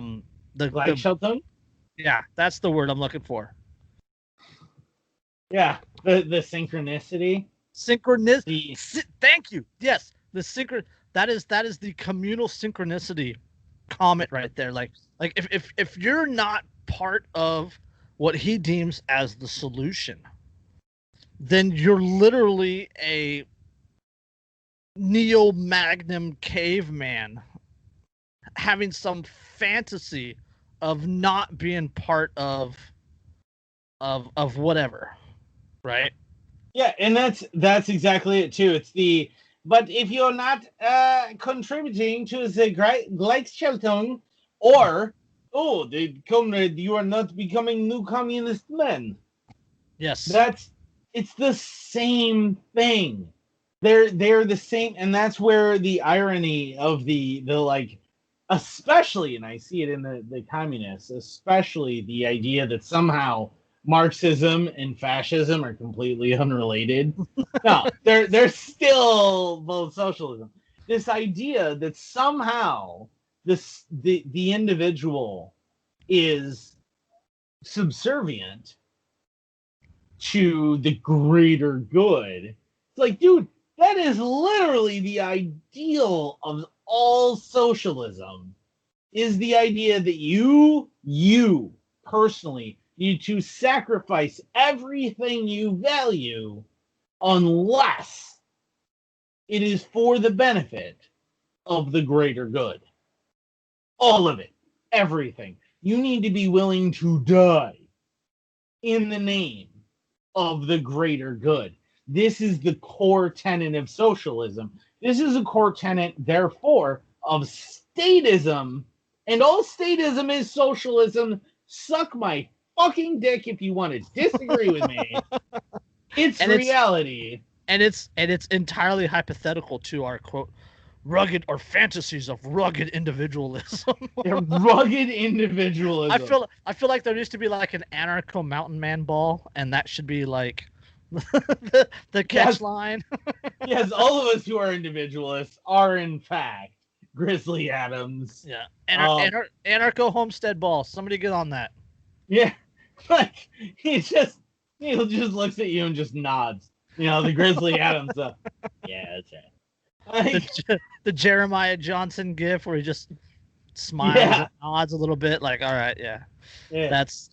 Gleichschaltung? Yeah, that's the word I'm looking for. Yeah, the synchronicity. Thank you. Yes, that is the communal synchronicity comment right there. Like if you're not part of what he deems as the solution, then you're literally a neo-magnum caveman having some fantasy of not being part of whatever. Right. Yeah, and that's exactly it too. It's but if you're not contributing to the Gleichschaltung, or you are not becoming new communist men. Yes, it's the same thing. They're the same, and that's where the irony of the like, especially, and I see it in the communists, especially the idea that somehow Marxism and fascism are completely unrelated. No, they're still both socialism. This idea that somehow the individual is subservient to the greater good. It's like, dude, that is literally the ideal of all socialism, is the idea that you personally need to sacrifice everything you value unless it is for the benefit of the greater good. All of it. Everything. You need to be willing to die in the name of the greater good. This is the core tenet of socialism. This is a core tenet, therefore, of statism. And all statism is socialism. Suck my fucking dick if you want to disagree with me. It's reality. And it's entirely hypothetical to our quote rugged or fantasies of rugged individualism. They're rugged individualism. I feel like there used to be like an anarcho mountain man ball, and that should be like the catch line. Yes, all of us who are individualists are in fact Grizzly Adams. Yeah. Anarcho homestead ball. Somebody get on that. Yeah. Like he just looks at you and just nods. You know, the Grizzly Adams. Yeah, that's it. Like, the Jeremiah Johnson gif where he just smiles and nods a little bit, like, all right, yeah. That's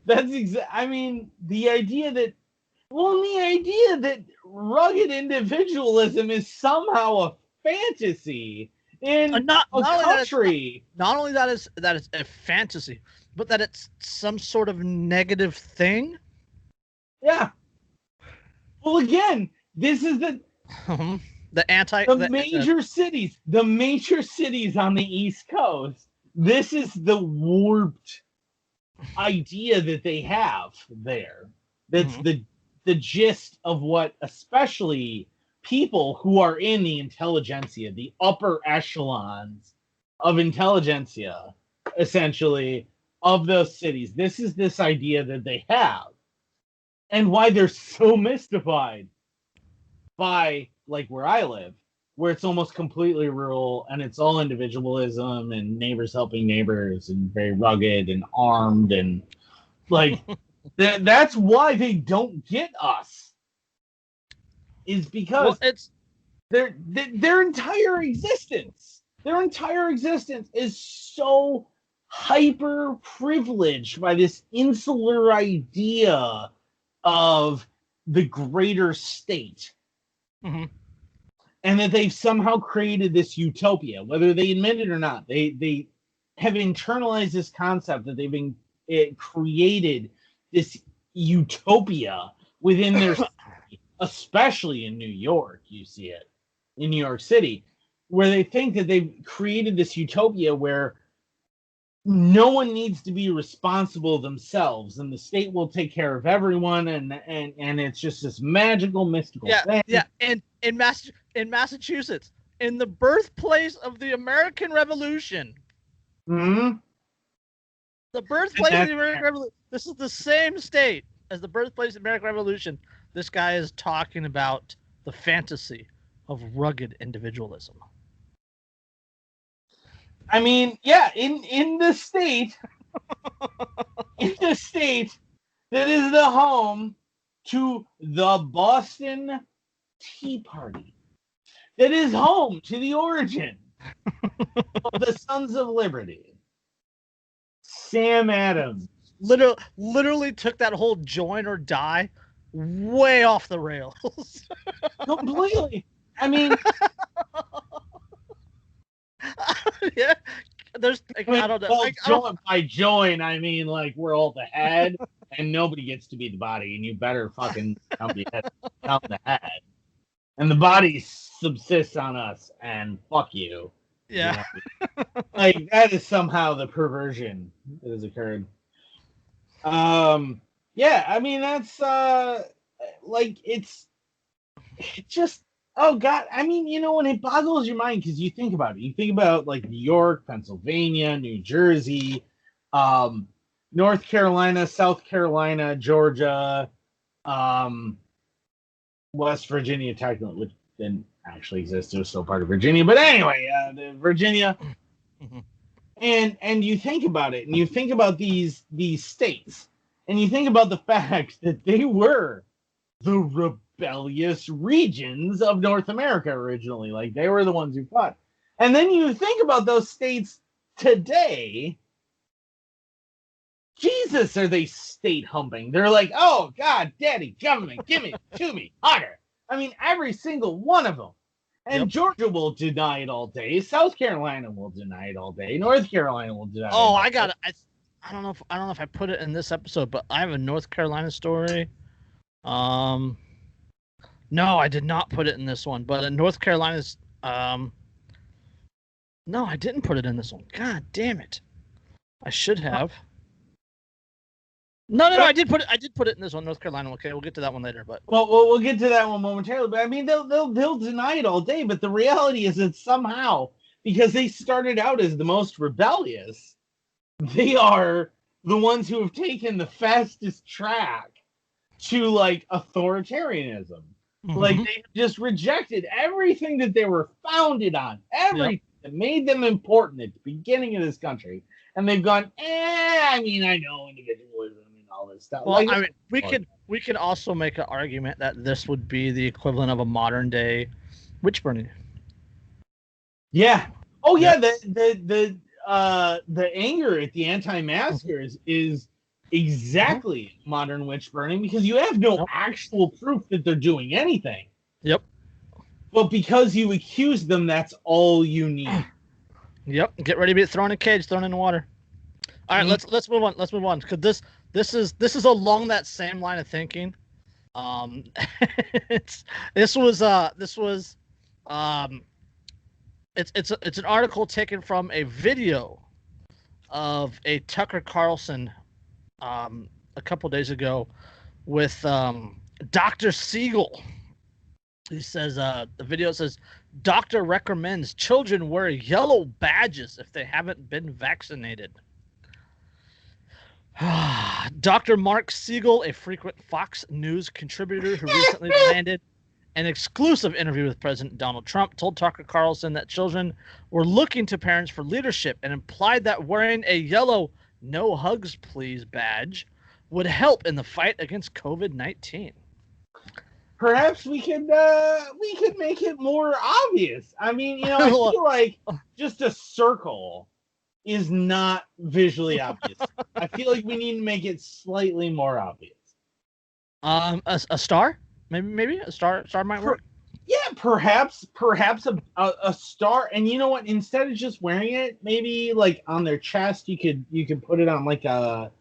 that's I mean, the idea that rugged individualism is somehow a fantasy in a country. Not only that is a fantasy, but that it's some sort of negative thing. Yeah. Well, again, this is the major cities on the East Coast. This is the warped idea that they have there. That's the gist of what, especially people who are in the intelligentsia, the upper echelons of intelligentsia, essentially, of those cities. This is this idea that they have. And why they're so mystified by, like, where I live, where it's almost completely rural and it's all individualism and neighbors helping neighbors and very rugged and armed and, like, that's why they don't get us. Is because their entire existence is so hyper privileged by this insular idea of the greater state. Mm-hmm. And that they've somehow created this utopia, whether they admit it or not. They have internalized this concept that they've created this utopia within their city, especially in New York. You see it in New York City, where they think that they've created this utopia where no one needs to be responsible themselves, and the state will take care of everyone, and it's just this magical, mystical thing. Yeah, and in Massachusetts, in the birthplace of the American Revolution. Mm-hmm. The birthplace of the American Revolution. This is the same state as the birthplace of the American Revolution. This guy is talking about the fantasy of rugged individualism. I mean, yeah, in the state, that is the home to the Boston Tea Party, that is home to the origin of the Sons of Liberty. Sam Adams literally took that whole join or die way off the rails. Completely. I mean, yeah, I don't know. By join, I mean, like, we're all the head, and nobody gets to be the body, and you better fucking count the head. And the body subsists on us, and fuck you. Yeah. Like, that is somehow the perversion that has occurred. Yeah, I mean, that's, like, it's just, oh, God. I mean, you know, and it boggles your mind because you think about it. You think about, like, New York, Pennsylvania, New Jersey, North Carolina, South Carolina, Georgia, West Virginia, technically, which didn't actually exist. It was still part of Virginia. But anyway, Virginia. Mm-hmm. And you think about it, and you think about these states, and you think about the fact that they were the rebellious regions of North America originally. Like, they were the ones who fought. And then you think about those states today. Jesus, are they state humping? They're like, oh, God, daddy, government, give me, to me, harder. I mean, every single one of them. And Yep. Georgia will deny it all day. South Carolina will deny it all day. North Carolina will deny it all day. I got it. I don't know if I put it in this episode, but I have a North Carolina story. No, I did not put it in this one, but in North Carolina's no, I didn't put it in this one. God damn it. I should have. No, I did put it in this one, North Carolina. Okay, we'll get to that one later, but well, we'll get to that one momentarily. But I mean, they'll deny it all day. But the reality is that somehow, because they started out as the most rebellious, they are the ones who have taken the fastest track to like authoritarianism. Mm-hmm. Like, they just rejected everything that they were founded on, everything that made them important at the beginning of this country, and they've gone, I mean, I know individualism and all this stuff. Well, like, I mean, we could also make an argument that this would be the equivalent of a modern day witch burning. Yeah. Oh yeah. The anger at the anti-maskers is exactly modern witch burning, because you have no actual proof that they're doing anything. Yep. But because you accuse them, that's all you need. Yep. Get ready to be thrown in a cage, thrown in the water. All right, let's move on. Let's move on, because this is along that same line of thinking. It's an article taken from a video of a Tucker Carlson a couple days ago with Dr. sChOoL. He says the video says doctor recommends children wear yellow badges if they haven't been vaccinated. Dr. Mark sChOoL, a frequent Fox News contributor who recently landed an exclusive interview with President Donald Trump, told Tucker Carlson that children were looking to parents for leadership and implied that wearing a yellow "No Hugs Please" badge would help in the fight against COVID-19. Perhaps we could make it more obvious. I mean, you know, I feel like just a circle is not visually obvious. I feel like we need to make it slightly more obvious. A star? Maybe a star might work. Yeah, perhaps a star. And you know what? Instead of just wearing it, maybe like on their chest, you could put it on like a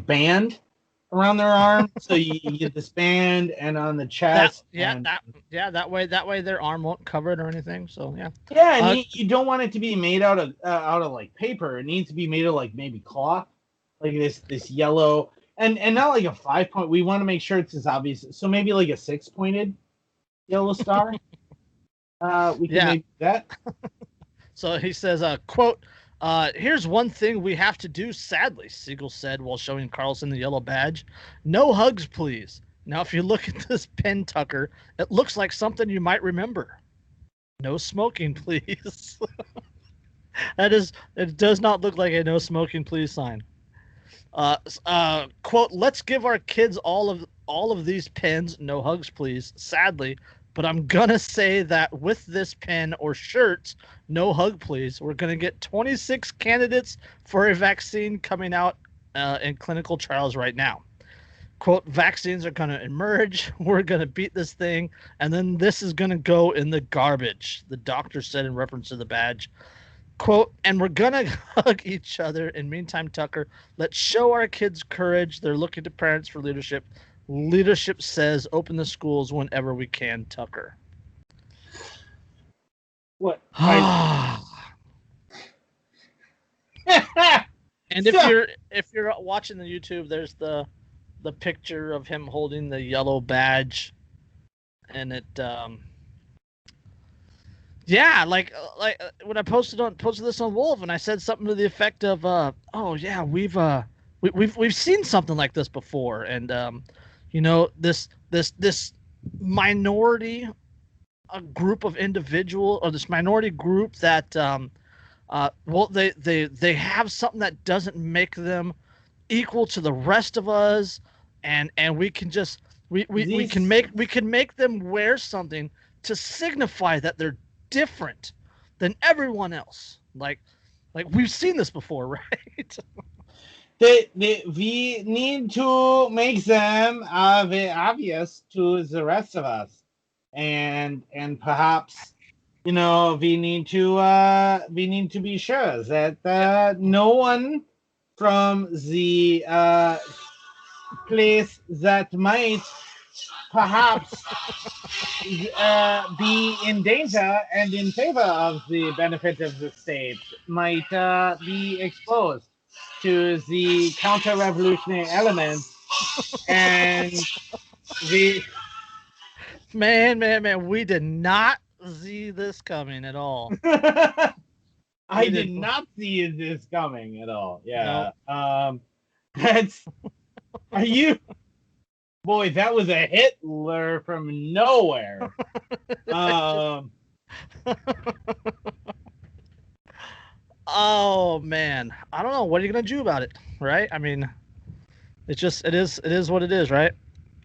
band around their arm. So you get this band, and on the chest. That way their arm won't cover it or anything. So yeah. Yeah, and you don't want it to be made out of like paper. It needs to be made of like maybe cloth, like this yellow, and not like a 5-point. We want to make sure it's as obvious. So maybe like a 6-pointed yellow star. We can make that. So he says, quote, here's one thing we have to do, sadly, sChOoL said while showing Carlson the yellow badge. No hugs, please. Now, if you look at this pen, Tucker, it looks like something you might remember. No smoking, please. It does not look like a no smoking, please sign. Quote, let's give our kids all of these pens, no hugs, please, sadly. But I'm going to say that with this pen or shirts, no hug, please, we're going to get 26 candidates for a vaccine coming out in clinical trials right now. Quote, vaccines are going to emerge. We're going to beat this thing. And then this is going to go in the garbage, the doctor said in reference to the badge. Quote, and we're going to hug each other. In meantime, Tucker, let's show our kids courage. They're looking to parents for leadership. Leadership says open the schools whenever we can, Tucker. What? And if you're watching the YouTube, there's the picture of him holding the yellow badge, and it like when I posted this on Wolf, and I said something to the effect of we've seen something like this before, and this minority group of individual, or this minority group that Well, they have something that doesn't make them equal to the rest of us, and we can just we can make them wear something to signify that they're different than everyone else. Like we've seen this before, right? We need to make them very obvious to the rest of us, and perhaps we need to be sure that no one from the place that might perhaps be in danger and in favor of the benefit of the state might be exposed to the counter-revolutionary elements and the Man, we did not see this coming at all. I did not see this coming at all. Yeah. Nope. That's are you boy, that was a Hitler from nowhere. Oh man, I don't know. What are you gonna do about it, right? I mean, it is what it is, right?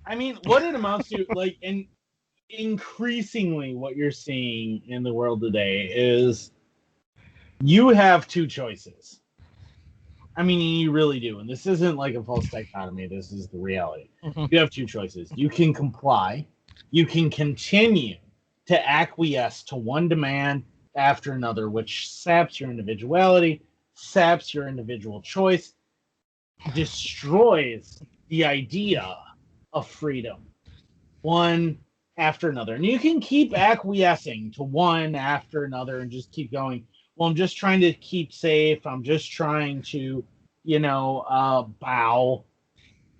I mean, what it amounts to, like, and increasingly, what you're seeing in the world today is you have two choices. I mean, you really do, and this isn't like a false dichotomy. This is the reality. Mm-hmm. You have two choices. You can comply. You can continue to acquiesce to one demand after another, which saps your individuality, saps your individual choice, destroys the idea of freedom, one after another. And you can keep acquiescing to one after another and just keep going. Well, I'm just trying to keep safe. I'm just trying to, bow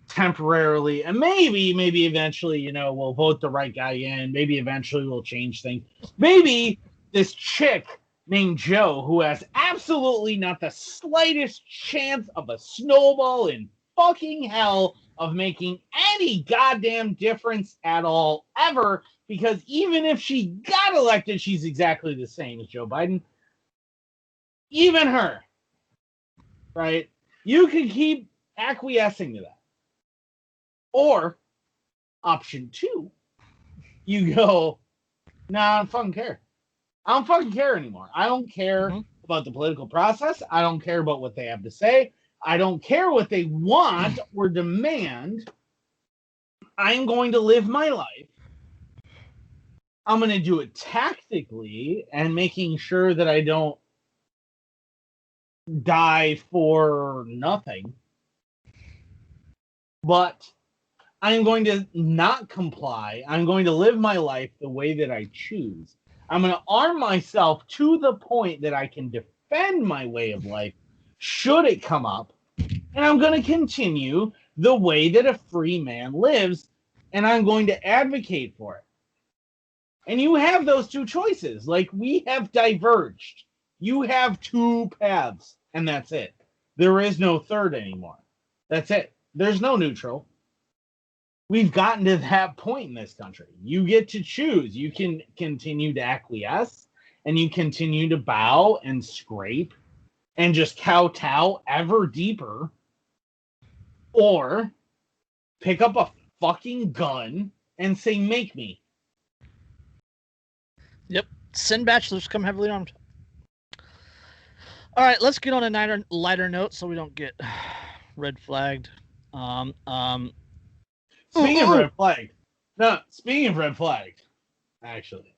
temporarily. And maybe eventually, we'll vote the right guy in. Maybe eventually we'll change things. Maybe this chick named Joe, who has absolutely not the slightest chance of a snowball in fucking hell of making any goddamn difference at all, ever, because even if she got elected, she's exactly the same as Joe Biden. Even her, right? You can keep acquiescing to that. Or, option two, you go, nah, I don't fucking care. I don't fucking care anymore. I don't care about the political process. I don't care about what they have to say. I don't care what they want or demand. I'm going to live my life. I'm going to do it tactically and making sure that I don't die for nothing. But I'm going to not comply. I'm going to live my life the way that I choose. I'm going to arm myself to the point that I can defend my way of life should it come up. And I'm going to continue the way that a free man lives. And I'm going to advocate for it. And you have those two choices. Like, we have diverged. You have two paths, and that's it. There is no third anymore. That's it. There's no neutral. We've gotten to that point in this country. You get to choose. You can continue to acquiesce, and you continue to bow and scrape and just kowtow ever deeper, or pick up a fucking gun and say, make me. Yep. Send bachelors, come heavily armed. All right, let's get on a lighter note so we don't get red flagged. Speaking of red flagged, actually.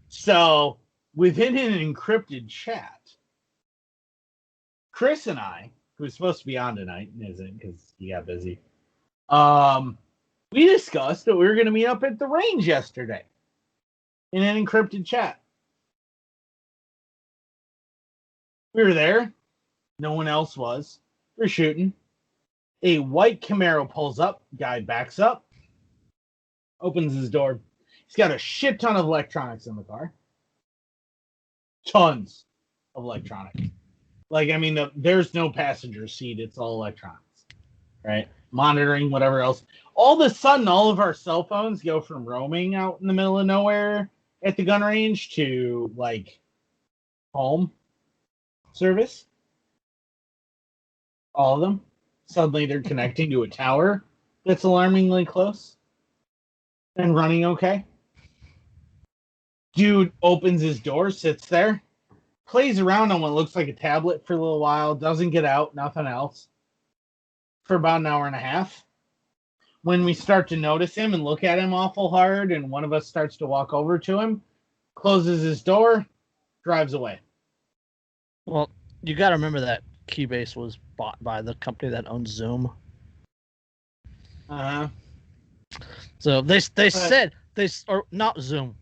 So, within an encrypted chat, Chris and I, who's supposed to be on tonight, isn't because he got busy, we discussed that we were going to meet up at the range yesterday in an encrypted chat. We were there. No one else was. We're shooting. A white Camaro pulls up. Guy backs up. Opens his door. He's got a shit ton of electronics in the car. Tons of electronics. Like, I mean, there's no passenger seat. It's all electronics. Right? Monitoring, whatever else. All of a sudden, all of our cell phones go from roaming out in the middle of nowhere at the gun range to, like, home. service. All of them. Suddenly they're connecting to a tower that's alarmingly close and running okay. Dude opens his door, sits there, plays around on what looks like a tablet for a little while, doesn't get out, nothing else, for about an hour and a half. When we start to notice him and look at him awful hard, and one of us starts to walk over to him, closes his door, drives away. Well, you got to remember that Keybase was bought by the company that owns Zoom. Uh-huh. So they said or not Zoom.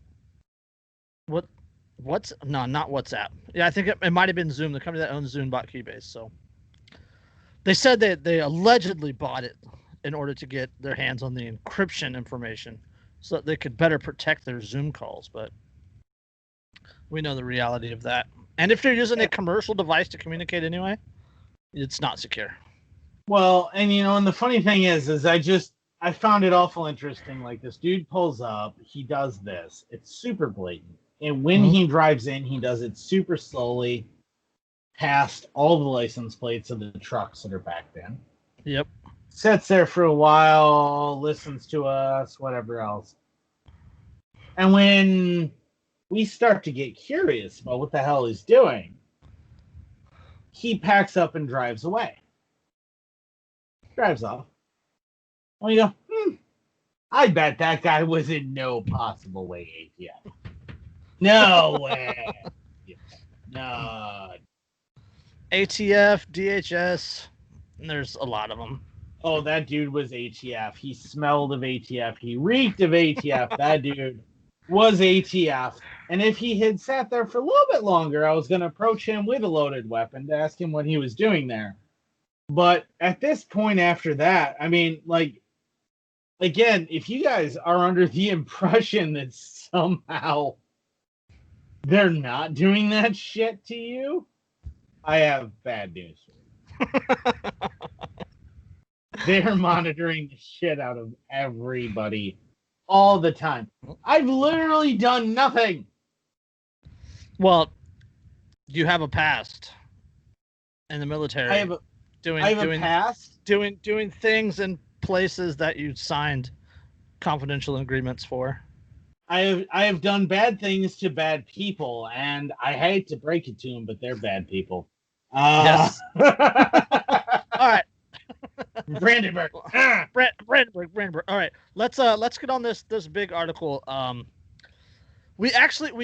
What's not WhatsApp. Yeah, I think it might have been Zoom. The company that owns Zoom bought Keybase. So they said that they allegedly bought it in order to get their hands on the encryption information so that they could better protect their Zoom calls. But we know the reality of that. And if you're using a commercial device to communicate anyway, it's not secure. Well, and and the funny thing is I found it awful interesting. Like, this dude pulls up, he does this. It's super blatant. And when he drives in, he does it super slowly past all the license plates of the trucks that are back then. Yep. Sits there for a while, listens to us, whatever else. And when we start to get curious about what the hell he's doing, he packs up and drives away. Drives off. Well, you go, I bet that guy was in no possible way ATF. No way. No. ATF, DHS, and there's a lot of them. Oh, that dude was ATF. He smelled of ATF. He reeked of ATF. That dude was ATF. And if he had sat there for a little bit longer, I was going to approach him with a loaded weapon to ask him what he was doing there. But at this point after that, I mean, like, again, if you guys are under the impression that somehow they're not doing that shit to you, I have bad news for you. They're monitoring the shit out of everybody all the time. I've literally done nothing. Well, you have a past in the military. I have a past doing things in places that you signed confidential agreements for. I have done bad things to bad people, and I hate to break it to them, but they're bad people. Yes. All right. Brandenburg. Brandenburg. All right. Let's get on this big article. We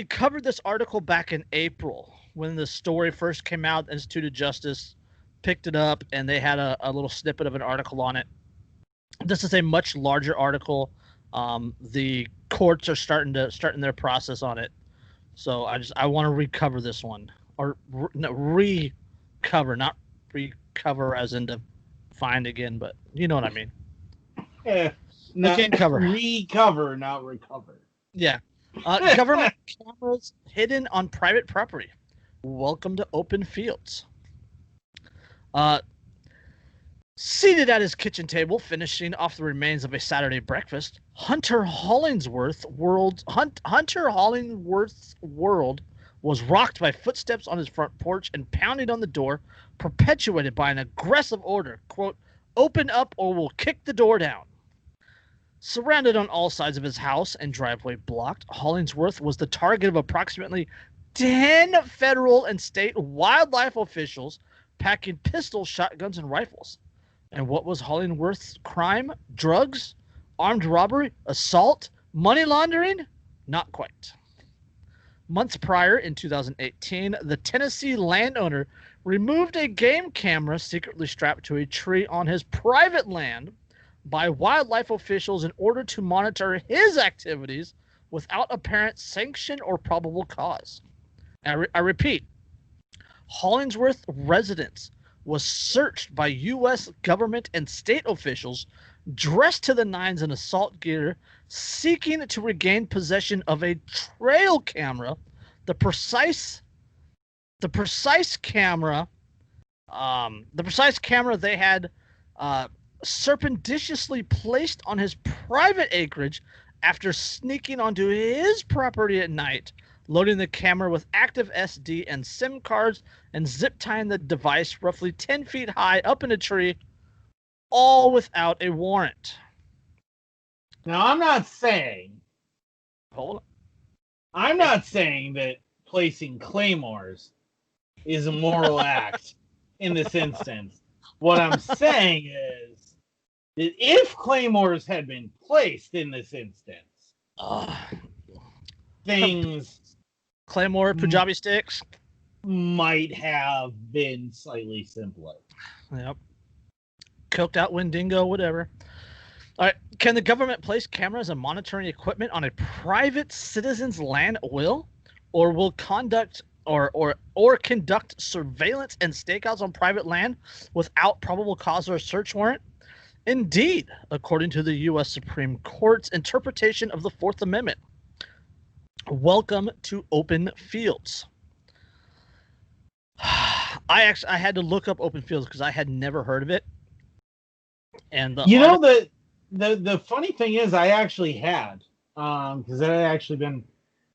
covered this article back in April when the story first came out. The Institute of Justice picked it up, and they had a little snippet of an article on it. This is a much larger article. The courts are starting their process on it, so I want to recover this one, or recover, not recover as in to find again, but you know what I mean. Yeah, recover, not recover. Yeah. Government cameras hidden on private property. Welcome to open fields. Seated at his kitchen table, finishing off the remains of a Saturday breakfast, Hunter Hollingsworth's world was rocked by footsteps on his front porch and pounding on the door, perpetuated by an aggressive order, quote, "Open up or we'll kick the door down." Surrounded on all sides of his house and driveway blocked, Hollingsworth was the target of approximately 10 federal and state wildlife officials packing pistols, shotguns, and rifles. And what was Hollingsworth's crime? Drugs? Armed robbery? Assault? Money laundering? Not quite. Months prior, in 2018, the Tennessee landowner removed a game camera secretly strapped to a tree on his private land by wildlife officials in order to monitor his activities without apparent sanction or probable cause. I repeat, Hollingsworth residence was searched by U.S. government and state officials dressed to the nines in assault gear, seeking to regain possession of a trail camera. The precise camera they had surreptitiously placed on his private acreage after sneaking onto his property at night, loading the camera with active SD and SIM cards, and zip tying the device roughly 10 feet high up in a tree, all without a warrant. Now, I'm not saying that placing claymores is a moral act in this instance. What I'm saying is that if claymores had been placed in this instance, things Claymore, Punjabi sticks might have been slightly simpler. Yep. Coked out Wendigo, whatever. All right. Can the government place cameras and monitoring equipment on a private citizen's land at will, or will conduct surveillance and stakeouts on private land without probable cause or a search warrant? Indeed, according to the U.S. Supreme Court's interpretation of the Fourth Amendment. Welcome to open fields. I had to look up open fields because I had never heard of it. And the funny thing is, I actually had, because that had actually been,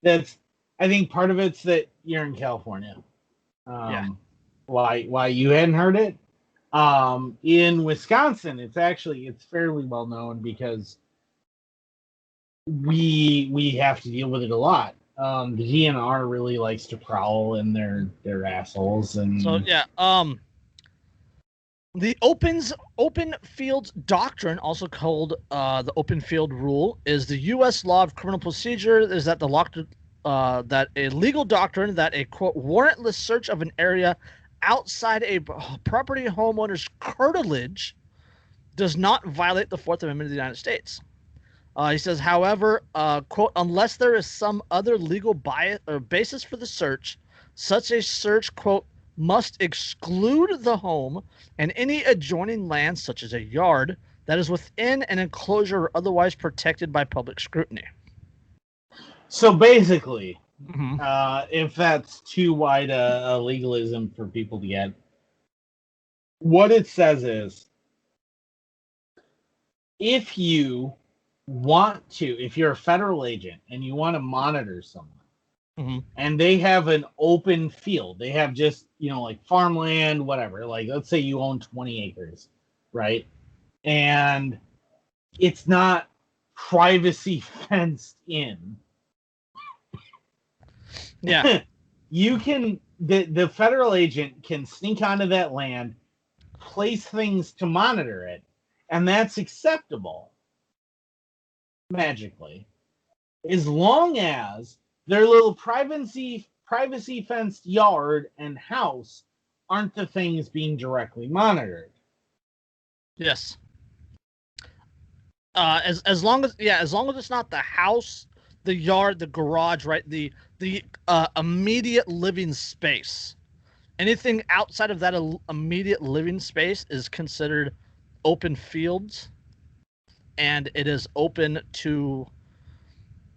I think part of it's that you're in California. Why you hadn't heard it? In Wisconsin, it's fairly well known because we have to deal with it a lot. The DNR really likes to prowl in their assholes, and so yeah. The open fields doctrine, also called the open field rule, is the U.S. law of criminal procedure. Is that that a legal doctrine that a quote warrantless search of an area outside a property homeowner's curtilage does not violate the Fourth Amendment of the United States. He says, however, quote, unless there is some other legal bias or basis for the search, such a search, quote, must exclude the home and any adjoining land, such as a yard, that is within an enclosure or otherwise protected by public scrutiny. So basically, if that's too wide a legalism for people to get, what it says is, if you're a federal agent and you want to monitor someone, and they have an open field, they have just, like farmland, whatever, like let's say you own 20 acres, right? And it's not privacy fenced in. Yeah. The federal agent can sneak onto that land, place things to monitor it, and that's acceptable magically, as long as their little privacy fenced yard and house aren't the things being directly monitored. Yes. As long as it's not the house, the yard, the garage, right? The immediate living space. Anything outside of that immediate living space is considered open fields, and it is open to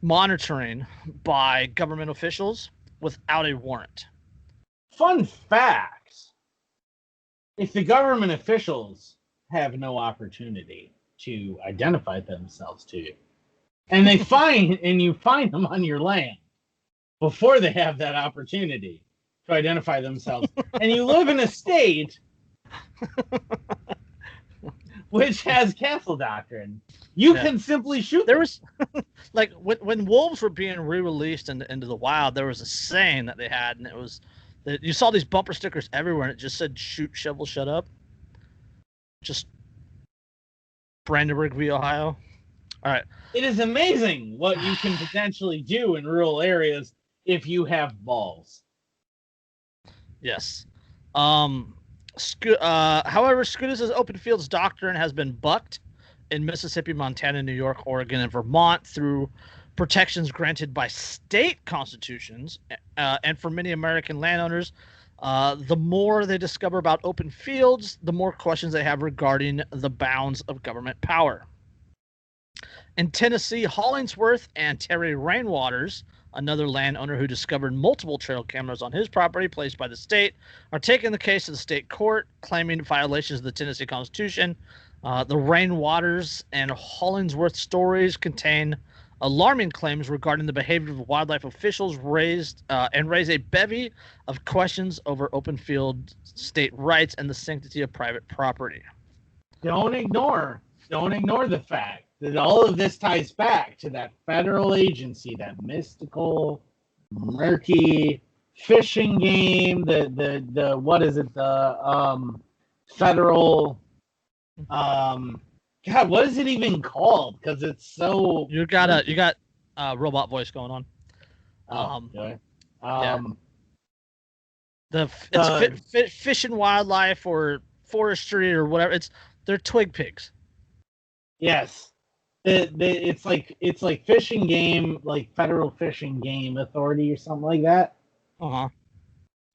monitoring by government officials without a warrant. Fun fact: if the government officials have no opportunity to identify themselves to you, and you find them on your land before they have that opportunity to identify themselves, and you live in a state which has castle doctrine, you can simply shoot them. There was, like, when wolves were being re-released into the wild, there was a saying that they had, and it was that you saw these bumper stickers everywhere, and it just said, "Shoot, shovel, shut up." Just Brandenburg v. Ohio. All right. It is amazing what you can potentially do in rural areas if you have balls. Yes. However, SCHOOL's open fields doctrine has been bucked in Mississippi, Montana, New York, Oregon, and Vermont through protections granted by state constitutions. And for many American landowners, the more they discover about open fields, the more questions they have regarding the bounds of government power. In Tennessee, Hollingsworth and Terry Rainwaters, another landowner who discovered multiple trail cameras on his property placed by the state, are taking the case to the state court, claiming violations of the Tennessee Constitution. The Rainwaters and Hollingsworth stories contain Alarming claims regarding the behavior of wildlife officials raise a bevy of questions over open field state rights and the sanctity of private property. Don't ignore the fact that all of this ties back to that federal agency, that mystical, murky fishing game, the what is it, the federal God, what is it even called? Because it's so you got robot voice going on. It's fish and wildlife or forestry or whatever. They're twig pigs. Yes, it's like Fish and Game, like Federal Fish and Game Authority or something like that.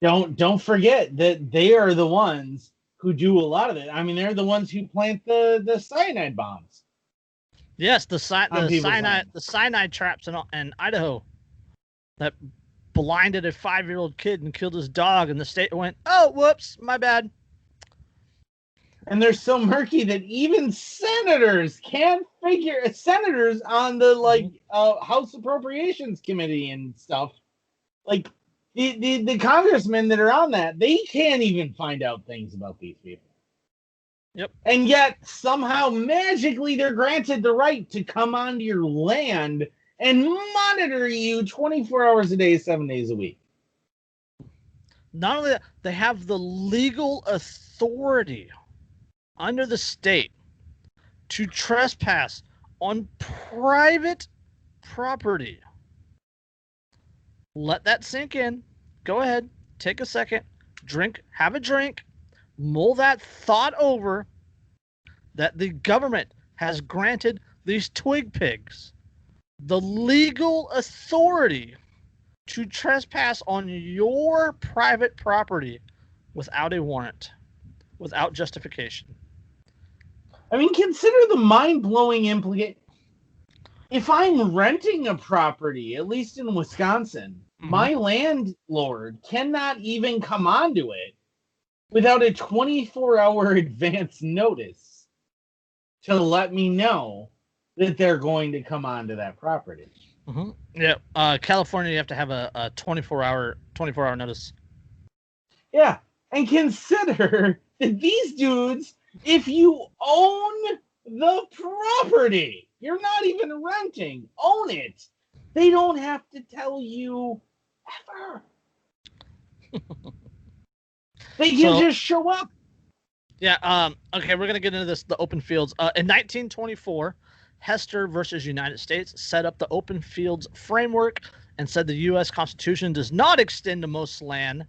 Don't forget that they are the ones who do a lot of it. I mean, they're the ones who plant the cyanide bombs. Yes, the cyanide traps in Idaho that blinded a 5-year-old kid and killed his dog, and the state went, "Oh, whoops, my bad." And they're so murky that even senators can't figure. Senators on the House Appropriations Committee and stuff, like the congressmen that are on that, they can't even find out things about these people. Yep. And yet somehow magically they're granted the right to come onto your land and monitor you 24 hours a day, 7 days a week. Not only that, they have the legal authority under the state to trespass on private property. Let that sink in. Go ahead, take a second, have a drink, mull that thought over, that the government has granted these twig pigs the legal authority to trespass on your private property without a warrant, without justification. I mean, consider the mind-blowing implication. If I'm renting a property, at least in Wisconsin, my landlord cannot even come onto it without a 24-hour advance notice to let me know that they're going to come onto that property. Yeah, California, you have to have a 24-hour notice. Yeah, and consider that these dudes, if you own the property, you're not even renting, own it, they don't have to tell you ever. They can just show up. Yeah, okay, we're going to get into this, the open fields. In 1924, Hester versus United States set up the open fields framework and said the U.S. Constitution does not extend to most land.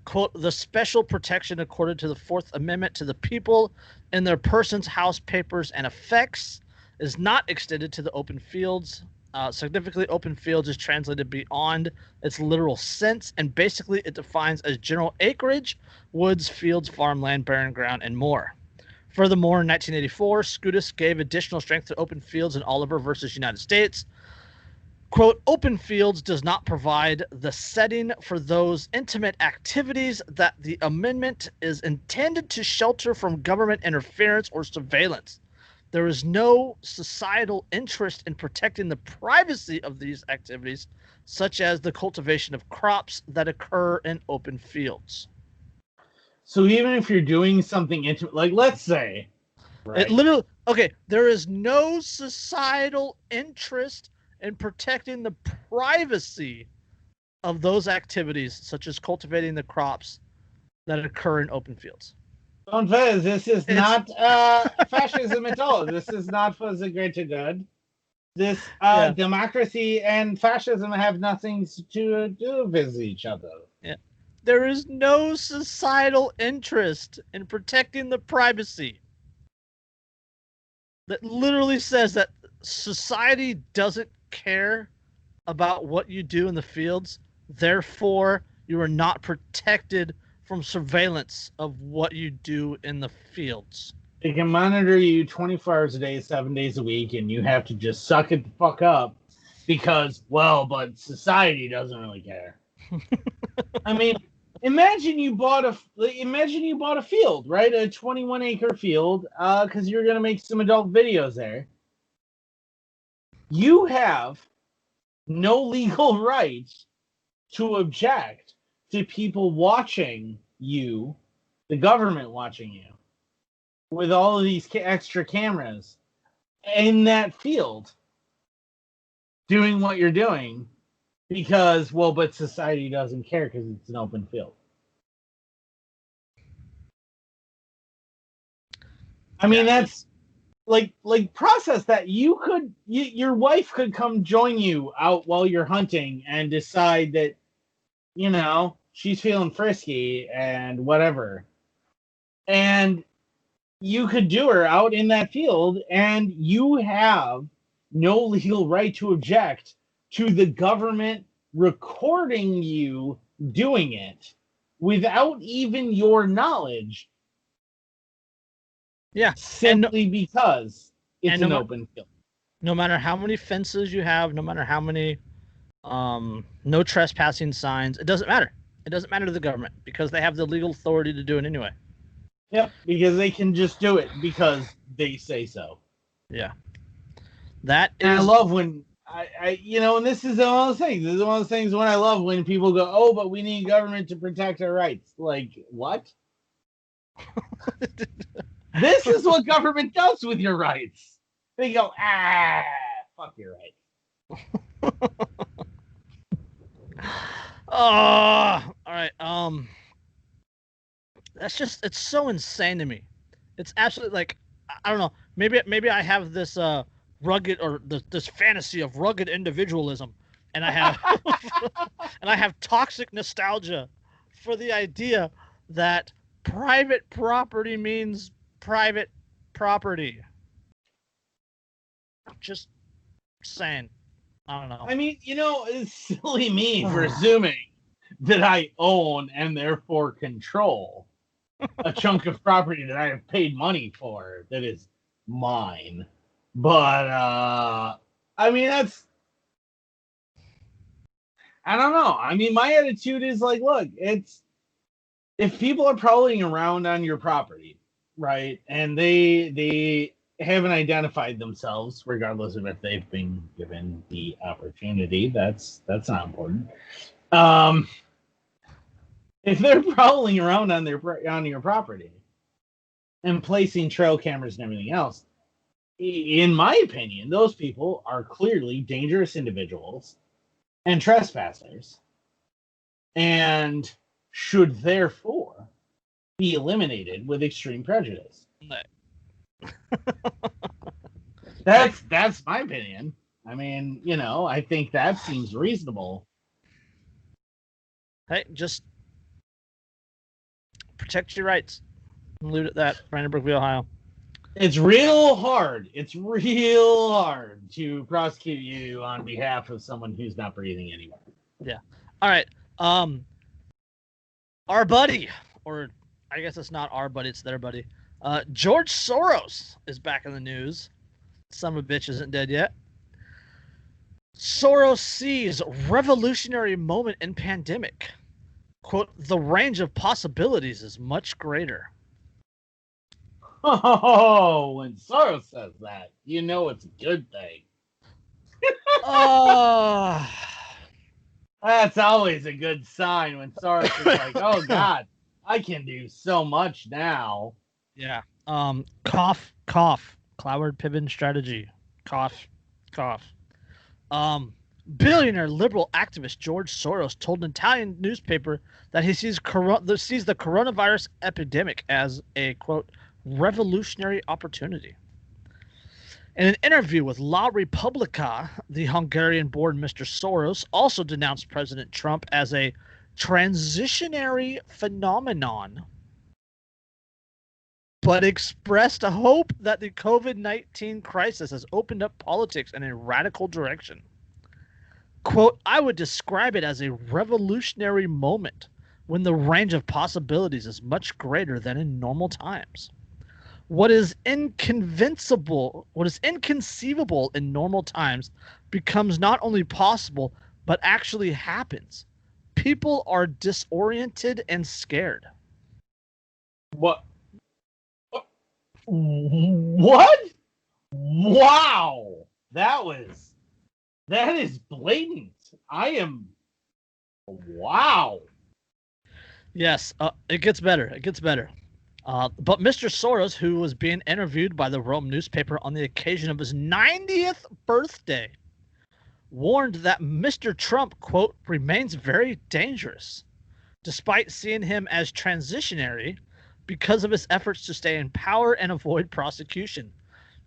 Quote, the special protection accorded to the Fourth Amendment to the people in their persons, house, papers, and effects is not extended to the open fields. Significantly, open fields is translated beyond its literal sense, and basically it defines as general acreage, woods, fields, farmland, barren ground, and more. Furthermore, in 1984, sChOoL gave additional strength to open fields in Oliver versus United States. Quote, open fields does not provide the setting for those intimate activities that the amendment is intended to shelter from government interference or surveillance. There is no societal interest in protecting the privacy of these activities, such as the cultivation of crops that occur in open fields. So even if you're doing something intimate, like let's say, right? It literally, okay, there is no societal interest in protecting the privacy of those activities, such as cultivating the crops that occur in open fields. Don't Fez, this is not fascism at all. This is not for the greater good. This democracy and fascism have nothing to do with each other. Yeah. There is no societal interest in protecting the privacy. That literally says that society doesn't care about what you do in the fields. Therefore, you are not protected from surveillance of what you do in the fields. They can monitor you 24 hours a day, 7 days a week, and you have to just suck it the fuck up because, well, but society doesn't really care. I mean, imagine you bought a field, right? A 21-acre field, because you're gonna make some adult videos there. you have no legal right to object to people watching you, the government watching you, with all of these extra cameras in that field doing what you're doing because, well, but society doesn't care because it's an open field. I mean, that's like process that. Your wife could come join you out while you're hunting and decide that, she's feeling frisky and whatever. And you could do her out in that field, and you have no legal right to object to the government recording you doing it without even your knowledge. Yeah. Simply because it's an open field. No matter how many fences you have, no matter how many no trespassing signs, it doesn't matter. It doesn't matter to the government because they have the legal authority to do it anyway. Yep, because they can just do it because they say so. Yeah. That is. And I love when and this is one of those things. This is one of those things when I love when people go, "Oh, but we need government to protect our rights." Like, what? This is what government does with your rights. They go, fuck your rights. All right. That's just, it's so insane to me. It's absolutely like, I don't know. Maybe I have this rugged or this fantasy of rugged individualism, and I have toxic nostalgia for the idea that private property means private property. Just saying. I don't know. I mean, it's silly me for assuming that I own and therefore control a chunk of property that I have paid money for that is mine. But, I mean, that's... I don't know. I mean, my attitude is like, look, it's... If people are prowling around on your property, right, and they haven't identified themselves, regardless of if they've been given the opportunity, that's not important. If they're prowling around on your property and placing trail cameras and everything else, in my opinion, those people are clearly dangerous individuals and trespassers, and should therefore be eliminated with extreme prejudice. That's my opinion. I mean, I think that seems reasonable. Hey, just protect your rights. Leave it at that. Brandenburg v. Ohio. It's real hard. It's real hard to prosecute you on behalf of someone who's not breathing anymore. Yeah. All right. Our buddy, or I guess it's not our buddy, it's their buddy. George Soros is back in the news. Son of a bitch isn't dead yet. Soros sees revolutionary moment in pandemic. Quote, the range of possibilities is much greater. Oh, when Soros says that, it's a good thing. That's always a good sign when Soros is like, oh, God, I can do so much now. Yeah. Cough, cough. Cloward Piven strategy. Cough, cough. Billionaire liberal activist George Soros told an Italian newspaper that he sees the coronavirus epidemic as a, quote, revolutionary opportunity. In an interview with La Repubblica, the Hungarian-born Mr. Soros also denounced President Trump as a transitionary phenomenon, but expressed a hope that the COVID-19 crisis has opened up politics in a radical direction. Quote, I would describe it as a revolutionary moment when the range of possibilities is much greater than in normal times. What is inconceivable in normal times becomes not only possible, but actually happens. People are disoriented and scared. What? What? Wow. That was That is blatant. Wow. Yes, it gets better. It gets better. But Mr. Soros, who was being interviewed by the Rome newspaper on the occasion of his 90th birthday, warned that Mr. Trump, quote, remains very dangerous, despite seeing him as transitionary because of his efforts to stay in power and avoid prosecution.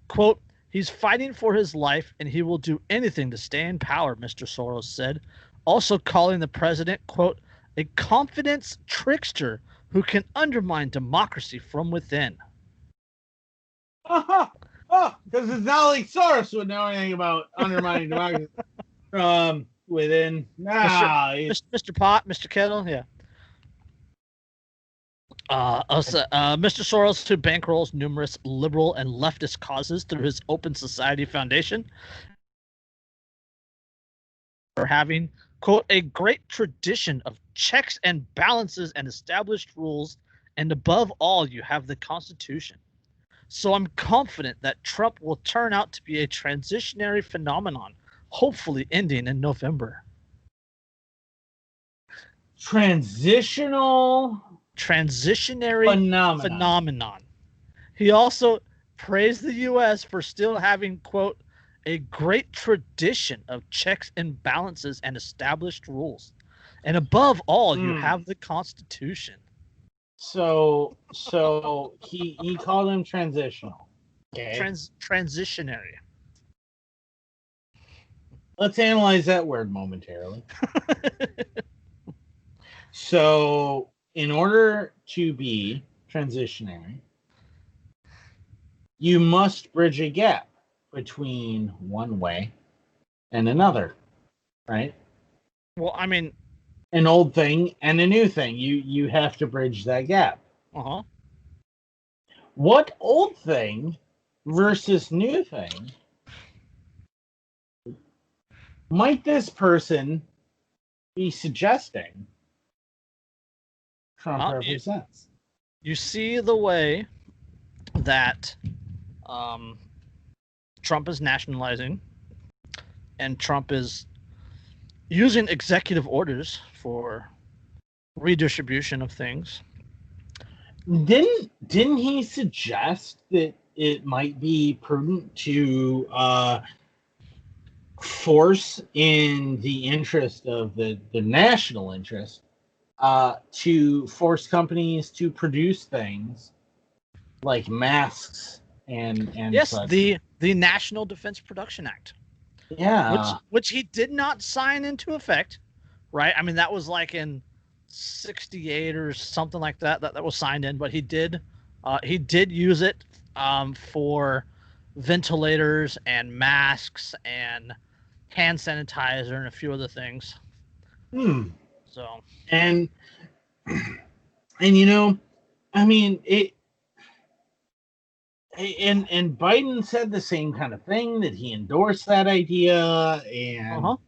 Quote, he's fighting for his life and he will do anything to stay in power, Mr. Soros said, also calling the president, quote, a confidence trickster who can undermine democracy from within. Because it's not like Soros would know anything about undermining democracy from within. Mr. Pot, Mr. Kettle, yeah. Mr. Soros, who bankrolls numerous liberal and leftist causes through his Open Society Foundation, for having, quote, a great tradition of checks and balances and established rules, and above all, you have the Constitution. So I'm confident that Trump will turn out to be a transitionary phenomenon, hopefully ending in November. Transitionary phenomenon. He also praised the U.S. for still having, quote, a great tradition of checks and balances and established rules. And above all, you have the Constitution. So he called him transitional. Okay. Transitionary. Let's analyze that word momentarily. So, in order to be transitionary, you must bridge a gap between one way and another, right? Well, I mean, an old thing and a new thing. You have to bridge that gap. Uh-huh. What old thing versus new thing might this person be suggesting Trump represents? You see the way that Trump is nationalizing and Trump is using executive orders for redistribution of things. Didn't he suggest that it might be prudent to force, in the interest of the national interest, to force companies to produce things like masks and yes, such. the National Defense Production Act. Yeah, which he did not sign into effect, right? I mean, that was like in '68 or something like that was signed in, but he did use it for ventilators and masks and hand sanitizer and a few other things. So and you know, I mean it. And Biden said the same kind of thing, that he endorsed that idea, and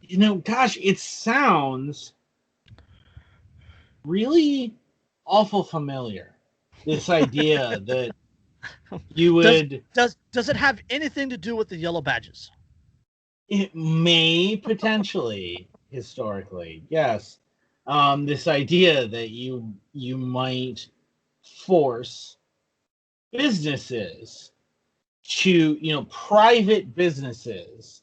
you know, gosh, it sounds really awful familiar. This idea that you would does it have anything to do with the yellow badges? It may potentially, historically, yes. This idea that you might force businesses to, private businesses,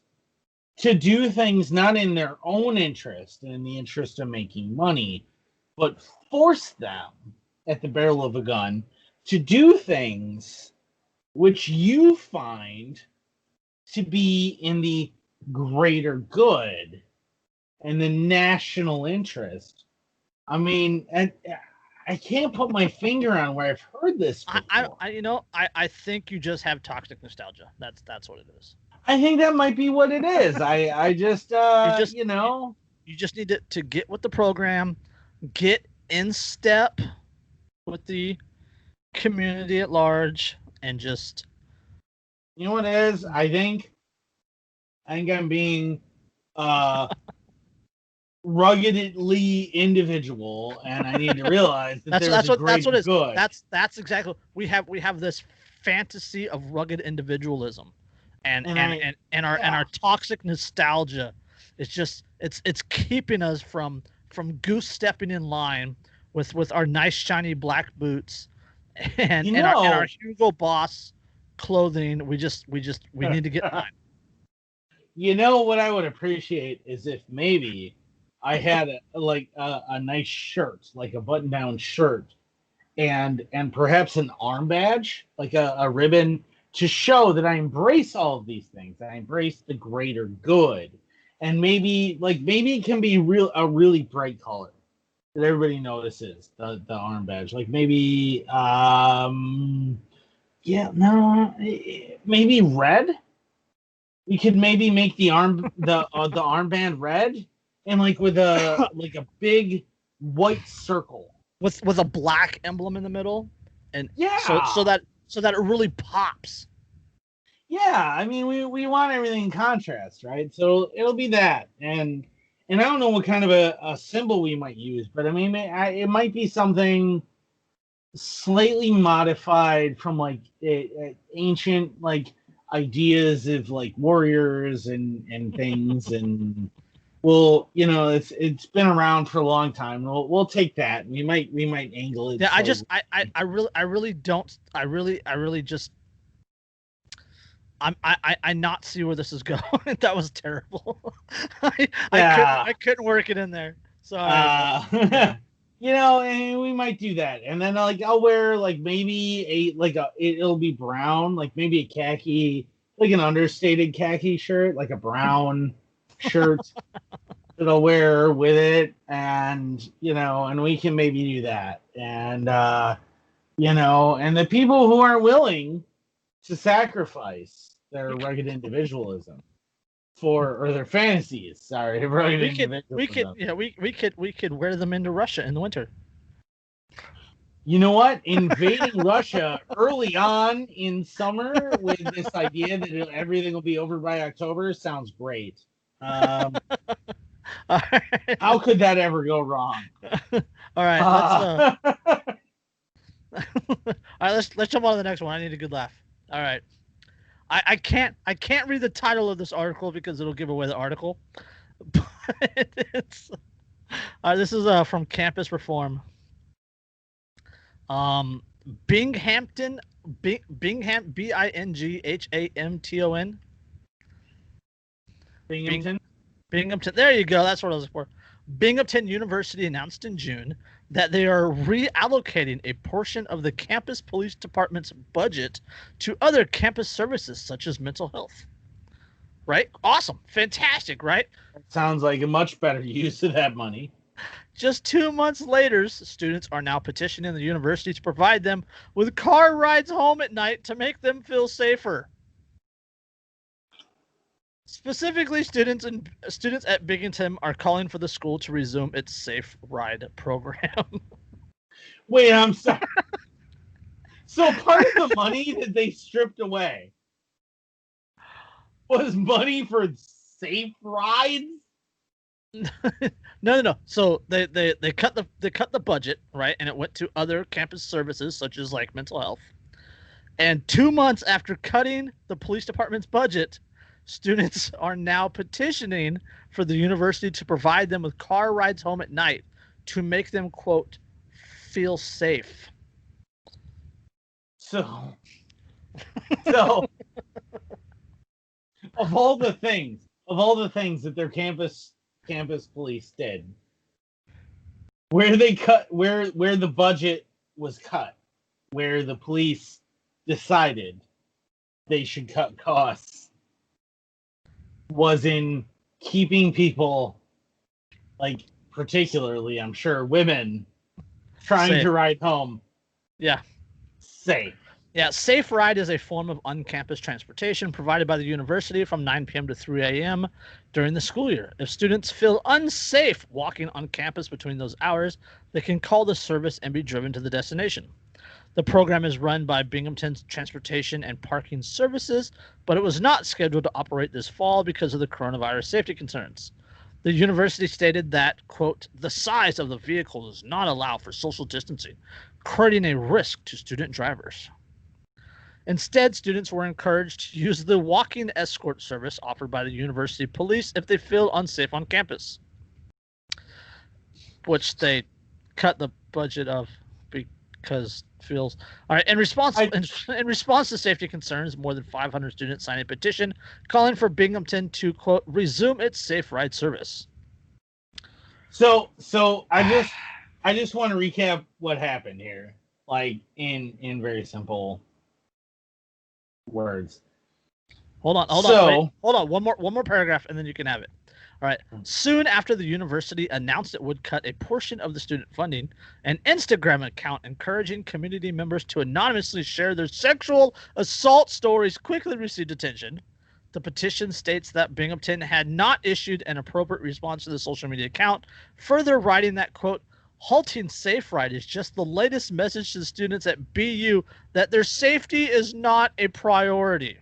to do things not in their own interest and in the interest of making money, but force them at the barrel of a gun to do things which you find to be in the greater good and the national interest. I mean, I can't put my finger on where I've heard this before. I think you just have toxic nostalgia. That's what it is. I think that might be what it is. I just you just need to get with the program, get in step with the community at large, and just, you know what it is. I think I'm being ruggedly individual, and I need to realize that that's what it is. That's exactly, we have this fantasy of rugged individualism, Our toxic nostalgia, it's keeping us from goose stepping in line with our nice shiny black boots and our Hugo Boss clothing. We need to get in line. You know what I would appreciate is if maybe I had a nice shirt, like a button-down shirt, and perhaps an arm badge, like a ribbon, to show that I embrace all of these things. I embrace the greater good, and maybe it can be a really bright color that everybody notices, the arm badge. Like maybe maybe red. We could maybe make the armband red, and with a big white circle with a black emblem in the middle, and yeah, so that it really pops. Yeah, I mean we want everything in contrast, right? So it'll be that, and I don't know what kind of a symbol we might use, but I mean it might be something slightly modified from ancient ideas of warriors and things, and it's been around for a long time. We'll take that. We might angle it. Yeah, I really just I not see where this is going. That was terrible. I couldn't work it in there. Sorry. And we might do that, and then I'll wear maybe it'll be brown, maybe a khaki, an understated khaki shirt, a brown shirt that I'll wear with it, and and we can maybe do that, and and the people who aren't willing to sacrifice their rugged individualism or their fantasies. Sorry, we could wear them into Russia in the winter. You know what? Invading Russia early on in summer with this idea that everything will be over by October sounds great. How could that ever go wrong? All right, let's jump on to the next one. I need a good laugh. All right. I can't read the title of this article because it'll give away the article. But this is from Campus Reform. Binghamton, Binghamton. Binghamton. There you go. That's what I was looking for. Binghamton University announced in June that they are reallocating a portion of the campus police department's budget to other campus services such as mental health. Right? Awesome. Fantastic, right? That sounds like a much better use of that money. Just 2 months later, students are now petitioning the university to provide them with car rides home at night to make them feel safer. Specifically, students at Binghamton are calling for the school to resume its Safe Ride program. Wait, I'm sorry. So part of the money that they stripped away was money for safe rides? No. So they cut the budget, right, and it went to other campus services such as mental health. And 2 months after cutting the police department's budget, students are now petitioning for the university to provide them with car rides home at night to make them, quote, feel safe. So of all the things that their campus police did, where the budget was cut, where the police decided they should cut costs, was in keeping people, particularly, I'm sure, women trying safe to ride home. Yeah. Safe. Yeah, Safe Ride is a form of on-campus transportation provided by the university from 9 p.m. to 3 a.m. during the school year. If students feel unsafe walking on campus between those hours, they can call the service and be driven to the destination. The program is run by Binghamton's Transportation and Parking Services, but it was not scheduled to operate this fall because of the coronavirus safety concerns. The university stated that, quote, the size of the vehicle does not allow for social distancing, creating a risk to student drivers. Instead, students were encouraged to use the walking escort service offered by the university police if they feel unsafe on campus, which they cut the budget of because feels all right. In response to safety concerns, more than 500 students signed a petition calling for Binghamton to quote resume its safe ride service. So I just want to recap what happened here, like in very simple words. Hold on. One more paragraph, and then you can have it. All right. Soon after the university announced it would cut a portion of the student funding, an Instagram account encouraging community members to anonymously share their sexual assault stories quickly received attention. The petition states that Binghamton had not issued an appropriate response to the social media account, further writing that, quote, halting Safe Ride is just the latest message to the students at BU that their safety is not a priority.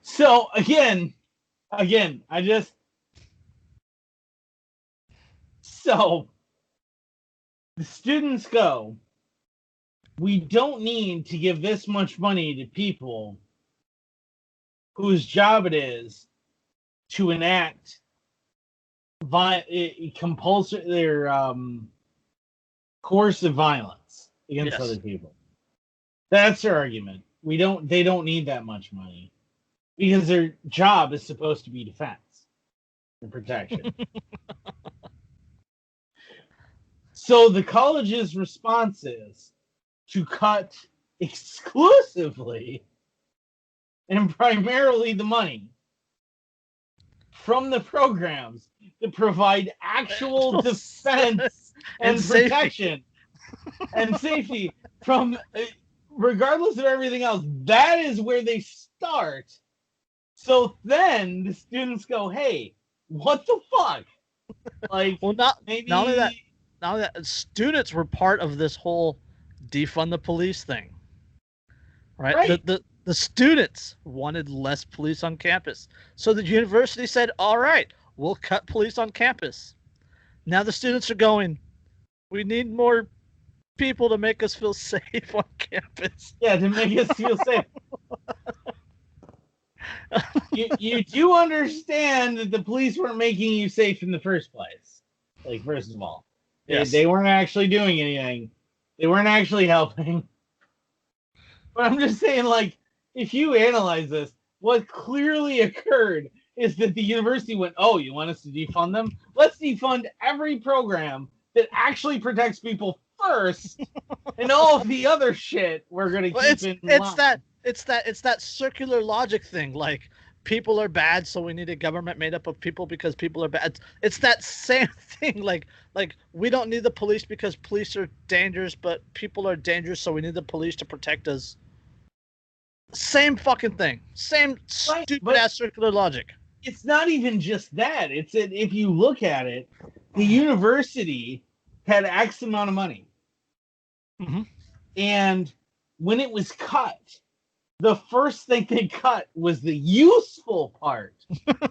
So So the students go, we don't need to give this much money to people whose job it is to enact coercive violence against other people. That's their argument. They don't need that much money because their job is supposed to be defense and protection. So the college's response is to cut exclusively and primarily the money from the programs that provide actual defense and protection and safety from, regardless of everything else. That is where they start. So then the students go, hey, what the fuck? Like, well, not only that, students were part of this whole defund the police thing, right? The students wanted less police on campus, so the university said, all right, we'll cut police on campus. Now the students are going, we need more people to make us feel safe on campus. Yeah, to make us feel safe. You do understand that the police weren't making you safe in the first place. Like, first of all. Yes. They weren't actually doing anything. They weren't actually helping. But I'm just saying, like, if you analyze this, what clearly occurred is that the university went, oh, you want us to defund them? Let's defund every program that actually protects people first, and all of the other shit we're going to keep in line. It's that circular logic thing, like, people are bad, so we need a government made up of people because people are bad. It's that same thing. Like we don't need the police because police are dangerous, but people are dangerous, so we need the police to protect us. Same fucking thing. Same stupid ass circular logic. It's not even just that. It's that if you look at it, the university had X amount of money. Mm-hmm. And when it was cut, the first thing they cut was the useful part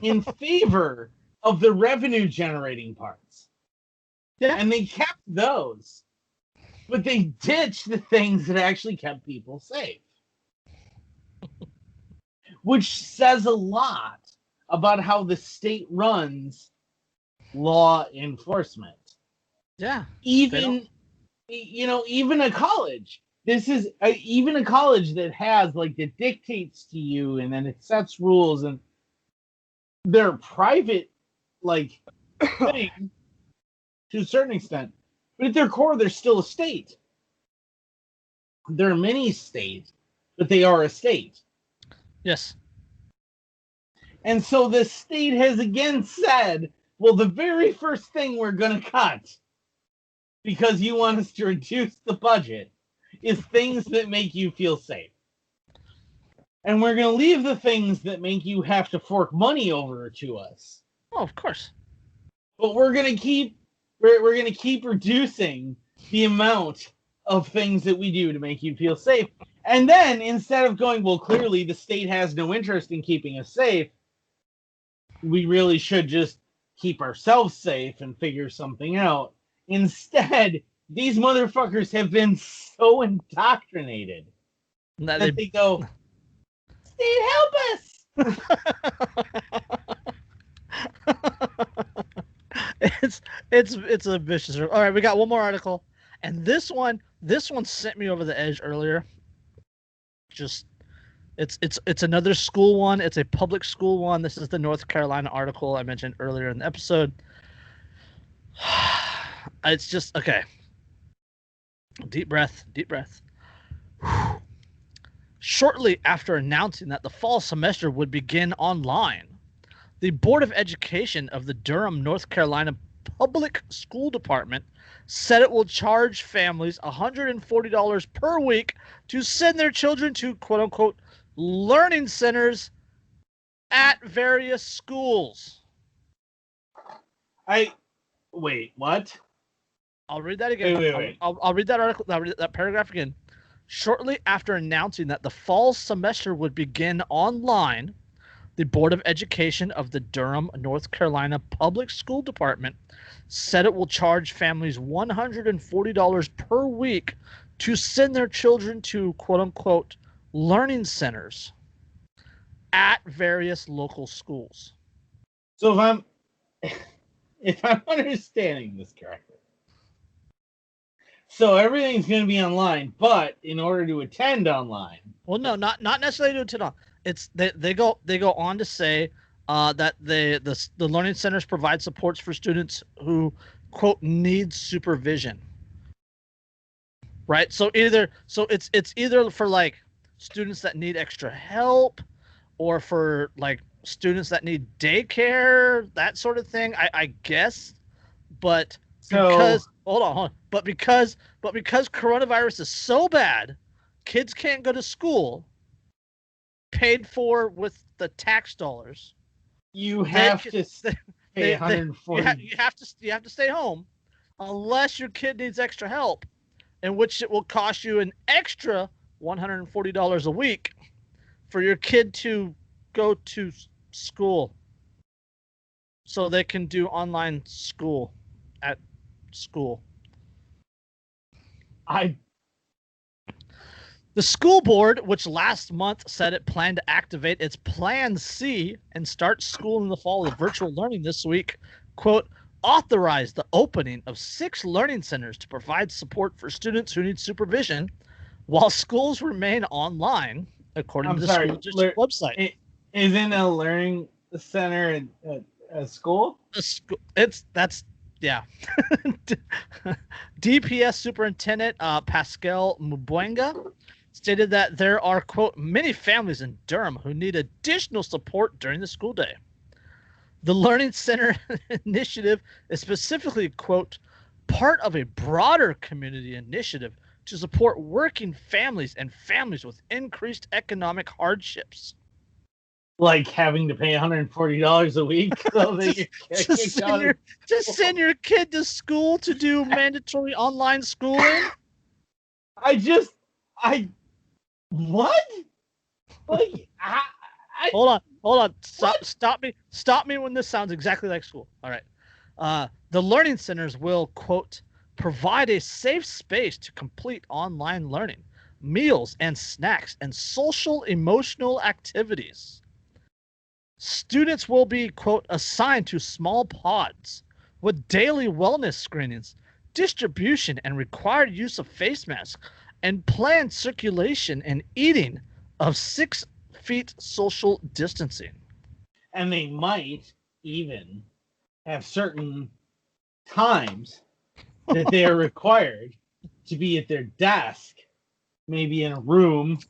in favor of the revenue generating parts. Yeah. And they kept those. But they ditched the things that actually kept people safe. Which says a lot about how the state runs law enforcement. Yeah. Even a college. This is even a college that has, like, that dictates to you, and then it sets rules, and they're private, like, thing to a certain extent. But at their core, they're still a state. They're a mini state, but they are a state. Yes. And so the state has again said, well, the very first thing we're going to cut, because you want us to reduce the budget, is things that make you feel safe. And we're going to leave the things that make you have to fork money over to us. Oh, of course. But we're going to keep reducing the amount of things that we do to make you feel safe. And then instead of going, well, clearly the state has no interest in keeping us safe, we really should just keep ourselves safe and figure something out. Instead, these motherfuckers have been so indoctrinated And that Then they go, State, help us! it's a vicious. All right, we got one more article, and this one sent me over the edge earlier. Just it's another school one. It's a public school one. This is the North Carolina article I mentioned earlier in the episode. It's just okay. Deep breath. Shortly after announcing that the fall semester would begin online, the Board of Education of the Durham, North Carolina Public School Department said it will charge families $140 per week to send their children to quote-unquote learning centers at various schools. Wait, what? I'll read that again. Wait. I'll read that article. I'll read that paragraph again. Shortly after announcing that the fall semester would begin online, the Board of Education of the Durham, North Carolina Public School Department said it will charge families $140 per week to send their children to quote-unquote learning centers at various local schools. So if I'm understanding this correctly, so everything's going to be online, but in order to attend online. Well, no, not necessarily to attend on. It's they go on to say that the learning centers provide supports for students who quote need supervision. Right? So it's either for like students that need extra help, or for like students that need daycare, that sort of thing. I guess, but because hold on. But because coronavirus is so bad, kids can't go to school, paid for with the tax dollars. You have to pay $140. You have to stay home, unless your kid needs extra help, in which it will cost you an extra $140 a week for your kid to go to school, so they can do online school at school. The school board, which last month said it planned to activate its Plan C and start school in the fall with virtual learning this week, quote, authorized the opening of 6 learning centers to provide support for students who need supervision while schools remain online, according to the school district website. Isn't a learning center a school? Yeah. DPS Superintendent Pascal Mubwenga stated that there are, quote, many families in Durham who need additional support during the school day. The Learning Center initiative is specifically, quote, part of a broader community initiative to support working families and families with increased economic hardships. Like having to pay $140 a week so that to send your kid to school to do mandatory online schooling? What? Like, hold on. Stop me when this sounds exactly like school. All right. The learning centers will, quote, provide a safe space to complete online learning, meals and snacks, and social emotional activities. Students will be, quote, assigned to small pods with daily wellness screenings, distribution and required use of face masks, and planned circulation and eating of 6 feet social distancing. And they might even have certain times that they are required to be at their desk, learning,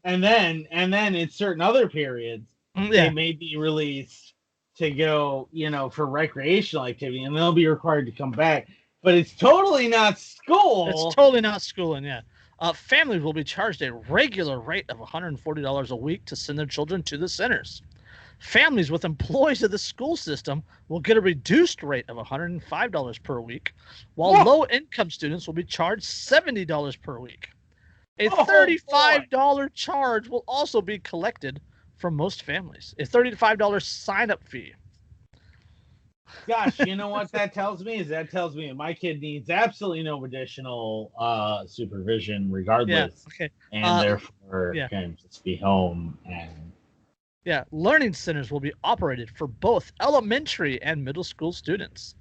and then in certain other periods, they may be released to go, for recreational activity, and they'll be required to come back. But it's totally not school. It's totally not schooling, yeah. Families will be charged a regular rate of $140 a week to send their children to the centers. Families with employees of the school system will get a reduced rate of $105 per week, while low-income students will be charged $70 per week. A $35 charge will also be collected from most families. A $35 sign-up fee. Gosh, you know what that tells me? That tells me my kid needs absolutely no additional supervision, regardless, Okay. and therefore Yeah. can just be home. And Yeah, learning centers will be operated for both elementary and middle school students.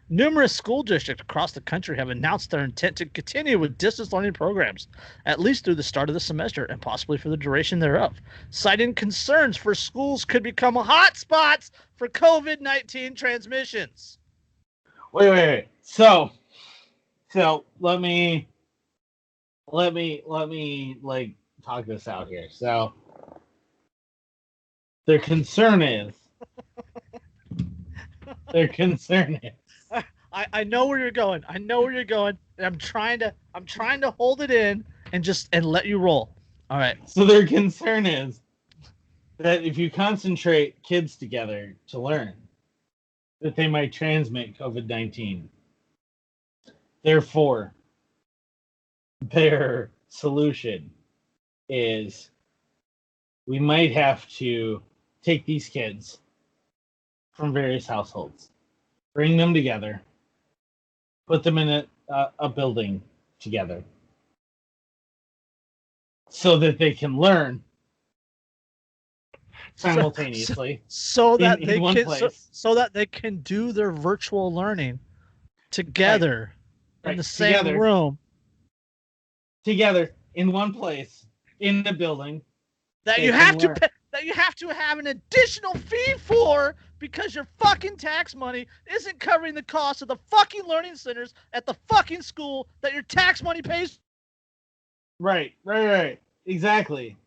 Numerous school districts across the country have announced their intent to continue with distance learning programs, at least through the start of the semester and possibly for the duration thereof, citing concerns for schools could become hotspots for COVID-19 transmissions. wait. So let me like talk this out here. So their concern is I know where you're going. I know where you're going. And I'm trying to hold it in and let you roll. All right. So their concern is that if you concentrate kids together to learn, that they might transmit COVID-19. Therefore, their solution is we might have to take these kids from various households, bring them together, put them in a building together so that they can learn simultaneously so that in one place. So that they can do their virtual learning together in the same room, together in one place in the building that you have to pay, that you have to have an additional fee for because your fucking tax money isn't covering the cost of the fucking learning centers at the fucking school that your tax money pays. Right. Exactly.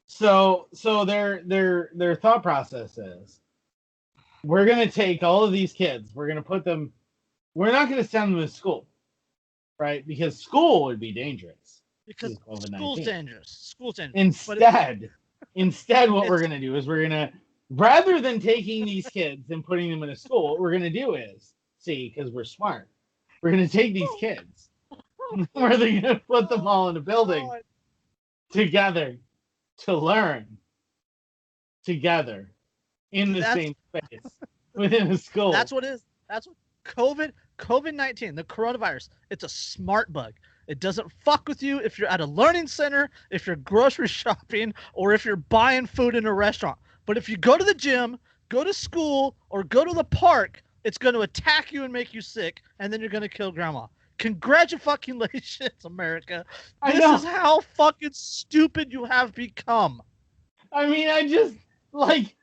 So their thought process is, we're going to take all of these kids, we're going to put them, we're not going to send them to school, right? Because school would be dangerous. Because school's dangerous. Instead, what we're going to do is we're going to, rather than taking these kids and putting them in a school, what we're going to do is, because we're smart, we're going to take these kids, we're going to put them all in a building together to learn together in the same space within a school. That's what COVID-19, the coronavirus. It's a smart bug. It doesn't fuck with you if you're at a learning center, if you're grocery shopping, or if you're buying food in a restaurant. But if you go to the gym, go to school, or go to the park, it's going to attack you and make you sick, and then you're going to kill grandma. Congratulations, America. This is how fucking stupid you have become. I mean, I just, wait,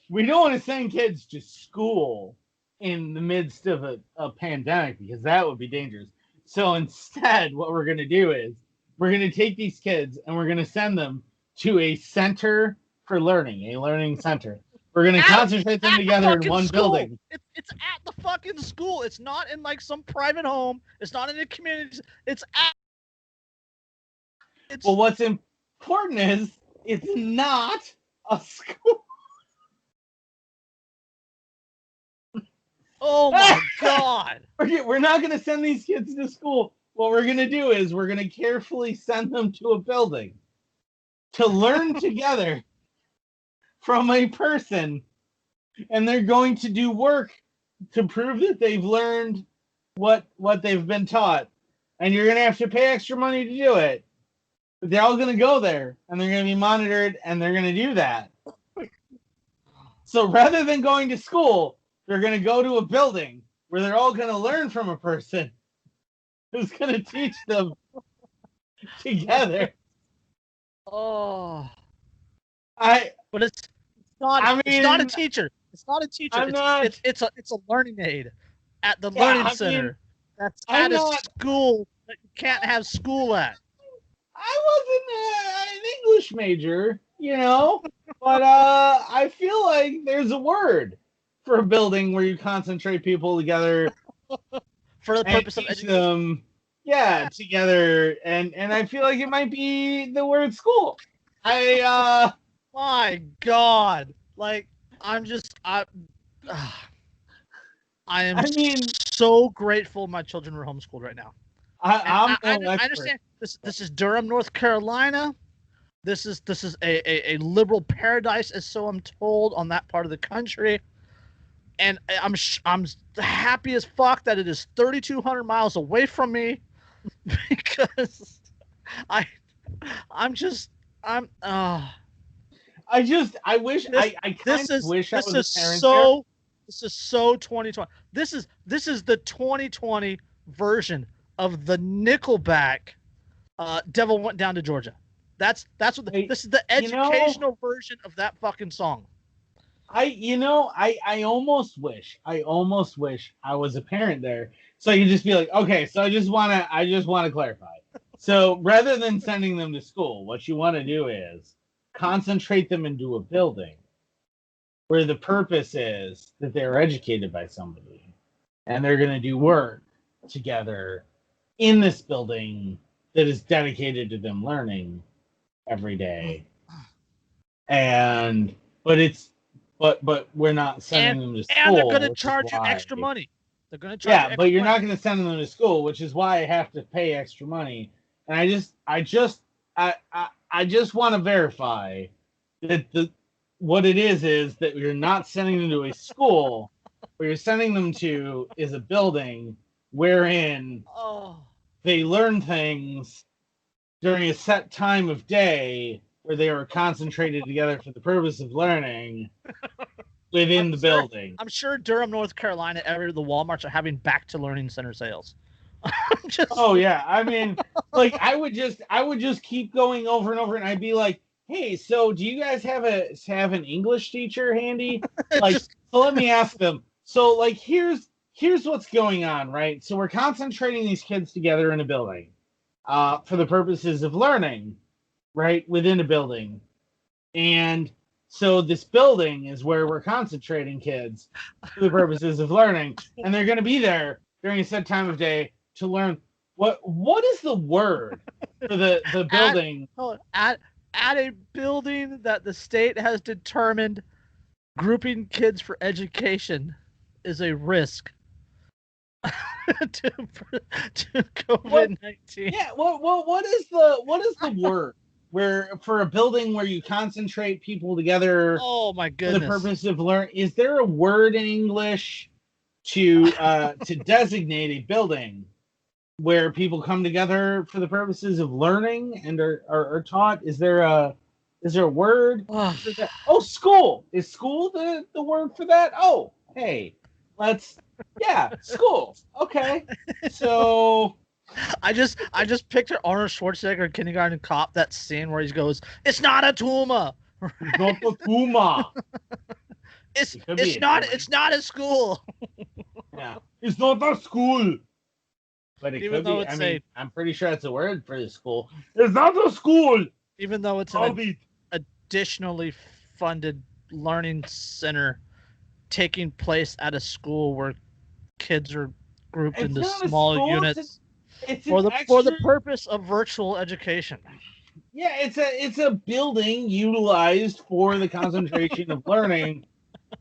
we don't want to send kids to school in the midst of a pandemic because that would be dangerous. So instead, what we're going to do is we're going to take these kids and we're going to send them to a center for learning, a learning center. We're going to concentrate them together in one building. It's at the fucking school. It's not in like some private home. It's not in a community. It's at. Well, what's important is it's not a school. Oh my God. We're not going to send these kids to school. What we're going to do is we're going to carefully send them to a building to learn together from a person, and they're going to do work to prove that they've learned what they've been taught, and you're going to have to pay extra money to do it, but they're all going to go there and they're going to be monitored and they're going to do that. So rather than going to school, they're going to go to a building where they're all going to learn from a person who's going to teach them together. Oh, but it's not. I mean, it's not a teacher. It's not a teacher. It's a learning aid at the learning center. That's at a school that you can't have school at. I wasn't an English major, but I feel like there's a word for a building where you concentrate people together for the purpose of education. Them, together, and I feel like it might be the word school. My God, I am so grateful my children were homeschooled right now. I understand this is Durham, North Carolina. This is a liberal paradise, as so I'm told, on that part of the country. and I'm happy as fuck that it is 3,200 miles away from me because I I'm just I'm I wish this I kind of wish I this was is a parent there. this is so 2020. This is the 2020 version of the Nickelback Devil Went Down to Georgia. That's what this is, the educational version of that fucking song. I almost wish I was a parent there, so you just be like, okay, so I just want to clarify. So rather than sending them to school, what you want to do is concentrate them into a building where the purpose is that they're educated by somebody and they're going to do work together in this building that is dedicated to them learning every day. And but we're not sending them to school. And they're going to charge you extra money. They're going to charge you extra but you're money. not going to send them to school, which is why I have to pay extra money. And I just want to verify that what it is that you're not sending them to a school. What you're sending them to is a building wherein they learn things during a set time of day where they are concentrated together for the purpose of learning within the building. I'm sure Durham, North Carolina, the Walmarts are having back to learning center sales. Oh yeah, I mean, like I would just keep going over and over, and I'd be like, "Hey, so do you guys have an English teacher handy?" Like, so let me ask them. So like, here's what's going on, right? So we're concentrating these kids together in a building, for the purposes of learning, right, within a building, and so this building is where we're concentrating kids for the purposes of learning, and they're going to be there during a set time of day to learn. What is the word for the building? At a building that the state has determined grouping kids for education is a risk to COVID-19. Yeah, what is the word where for a building where you concentrate people together? Oh my goodness! For the purpose of learn, is there a word in English to designate a building where people come together for the purposes of learning and are taught? Is there a word for that? Oh, school. Is school the word for that? Oh, hey, school. Okay. So I just picture Arnold Schwarzenegger in Kindergarten Cop, that scene where he goes, "It's not a tumor." It's not a tumor. It's not a school. Yeah. It's not a school. But it even could though be. It's I'm pretty sure it's a word for the school. It's not a school. Even though it's an additionally funded learning center taking place at a school where kids are grouped into small units for the purpose of virtual education. Yeah, it's a building utilized for the concentration of learning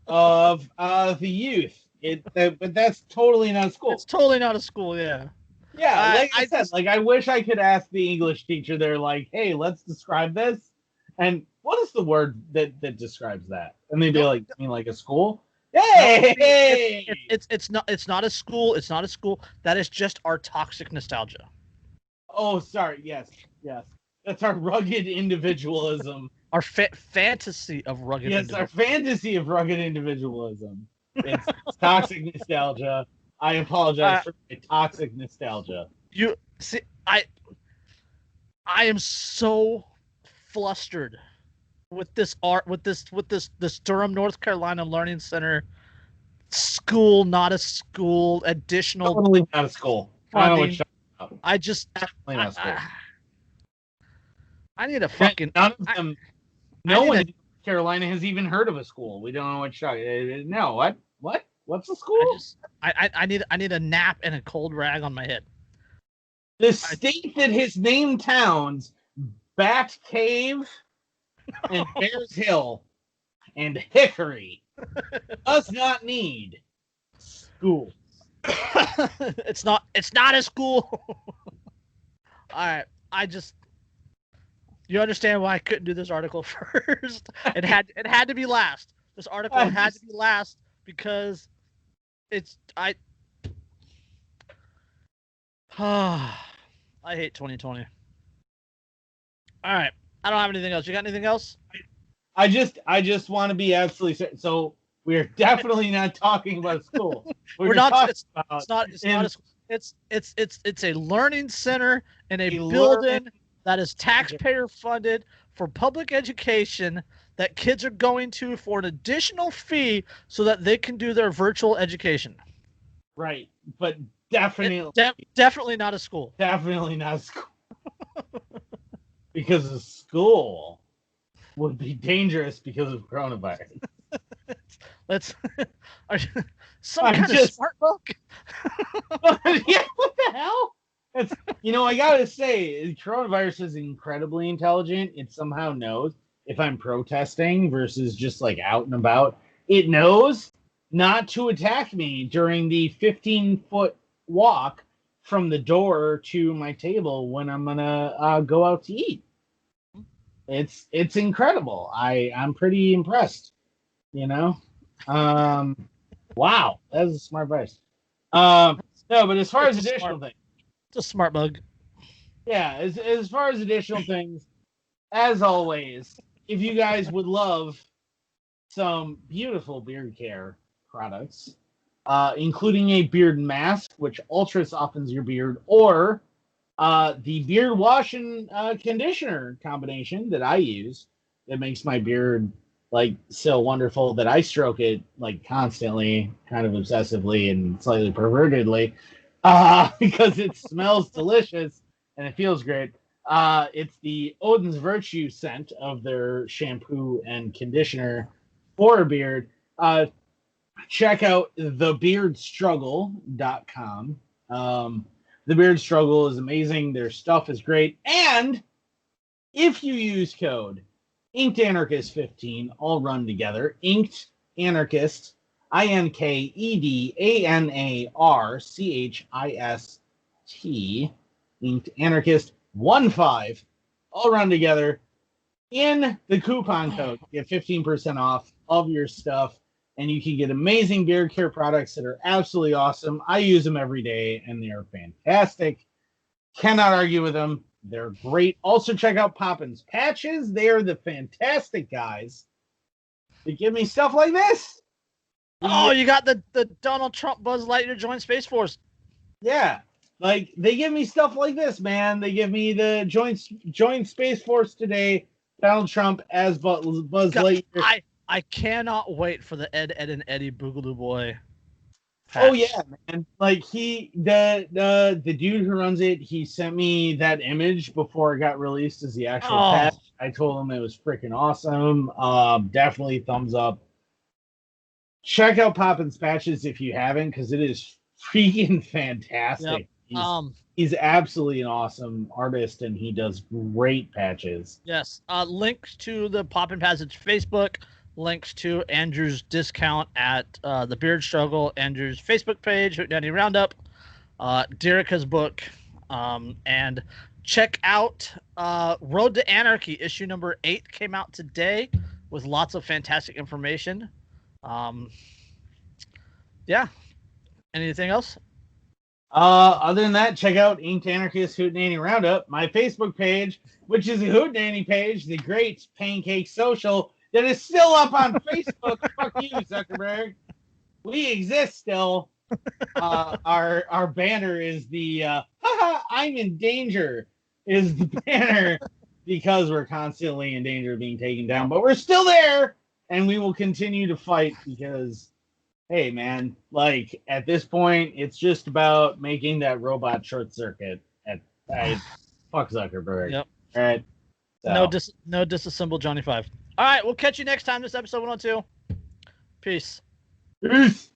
of the youth. But that's totally not a school. It's totally not a school. Yeah. Yeah, like I said, I wish I could ask the English teacher. They're like, "Hey, let's describe this." And what is the word that describes that? And they'd be like, "I mean, like a school?" Hey, it's not a school. It's not a school. That is just our toxic nostalgia. Oh, sorry. Yes. That's our rugged individualism. Our fantasy of rugged. Yes, our fantasy of rugged individualism. It's toxic nostalgia. I apologize for my toxic nostalgia. You see, I am so flustered with this Durham, North Carolina Learning Center school, not a school, additional. Totally not a school. Funding. I just definitely not a school. I need a fucking. None of them. No one in North Carolina has even heard of a school. We don't know what shock. No, what? What's a school? I need a nap and a cold rag on my head. The state that has named towns Bat Cave and Bears Hill and Hickory does not need school. It's not a school. All right, you understand why I couldn't do this article first? It had to be last. This article had to be last because I I hate 2020. All right, I don't have anything else. You got anything else? I just want to be absolutely certain. So we're definitely not talking about school. We're not. It's not a learning center in a building that is taxpayer funded for public education that kids are going to for an additional fee so that they can do their virtual education. Right, but definitely definitely not a school. Definitely not a school. Because a school would be dangerous because of coronavirus. Let's some kind of smart book. Yeah, what the hell? It's, I gotta say, coronavirus is incredibly intelligent. It somehow knows if I'm protesting versus just like out and about. It knows not to attack me during the 15-foot walk from the door to my table when I'm gonna go out to eat. It's incredible. I'm pretty impressed. Wow, that was a smart advice. No, but as far as additional things, it's a smart bug. Yeah, as far as additional things, as always, if you guys would love some beautiful beard care products, including a beard mask, which ultra softens your beard, or the beard wash and conditioner combination that I use that makes my beard like so wonderful that I stroke it like constantly, kind of obsessively and slightly pervertedly, because it smells delicious and it feels great. It's the Odin's Virtue scent of their shampoo and conditioner for a beard. Check out thebeardstruggle.com. The Beard Struggle is amazing. Their stuff is great. And if you use code Inked Anarchist 15, all run together, Inked Anarchist, INKEDANARCHIST, Inked Anarchist 15, all run together in the coupon code. Get 15% off of your stuff, and you can get amazing beard care products that are absolutely awesome. I use them every day, and they are fantastic. Cannot argue with them. They're great. Also, check out Poppin's Patches. They are the fantastic guys. They give me stuff like this. Oh, you got the Donald Trump Buzz Lightyear Joint Space Force. Yeah. Like, they give me stuff like this, man. They give me the Joint Space Force today, Donald Trump as Buzz Lightyear. I cannot wait for the Ed, and Eddie Boogaloo Boy patch. Oh yeah, man! Like the dude who runs it, he sent me that image before it got released as the actual patch. I told him it was freaking awesome. Definitely thumbs up. Check out Poppin's Patches if you haven't, because it is freaking fantastic. Yep. He's absolutely an awesome artist, and he does great patches. Yes. Links to the Poppin' Passage Facebook. Links to Andrew's discount at the Beard Struggle, Andrew's Facebook page, Hootenanny Roundup, Derica's book, and check out Road to Anarchy. Issue number 8 came out today with lots of fantastic information. Yeah. Anything else? Other than that, check out Inked Anarchist Hootenanny Roundup, my Facebook page, which is a Hootenanny page, the great pancake social that is still up on Facebook. Fuck you, Zuckerberg. We exist still. Our banner is the haha, I'm in danger is the banner because we're constantly in danger of being taken down. But we're still there, and we will continue to fight because, hey, man, like, at this point, it's just about making that robot short circuit. Fuck Zuckerberg. Yep. All right. So. No disassemble Johnny 5. All right, we'll catch you next time. This episode 102. Peace. Peace.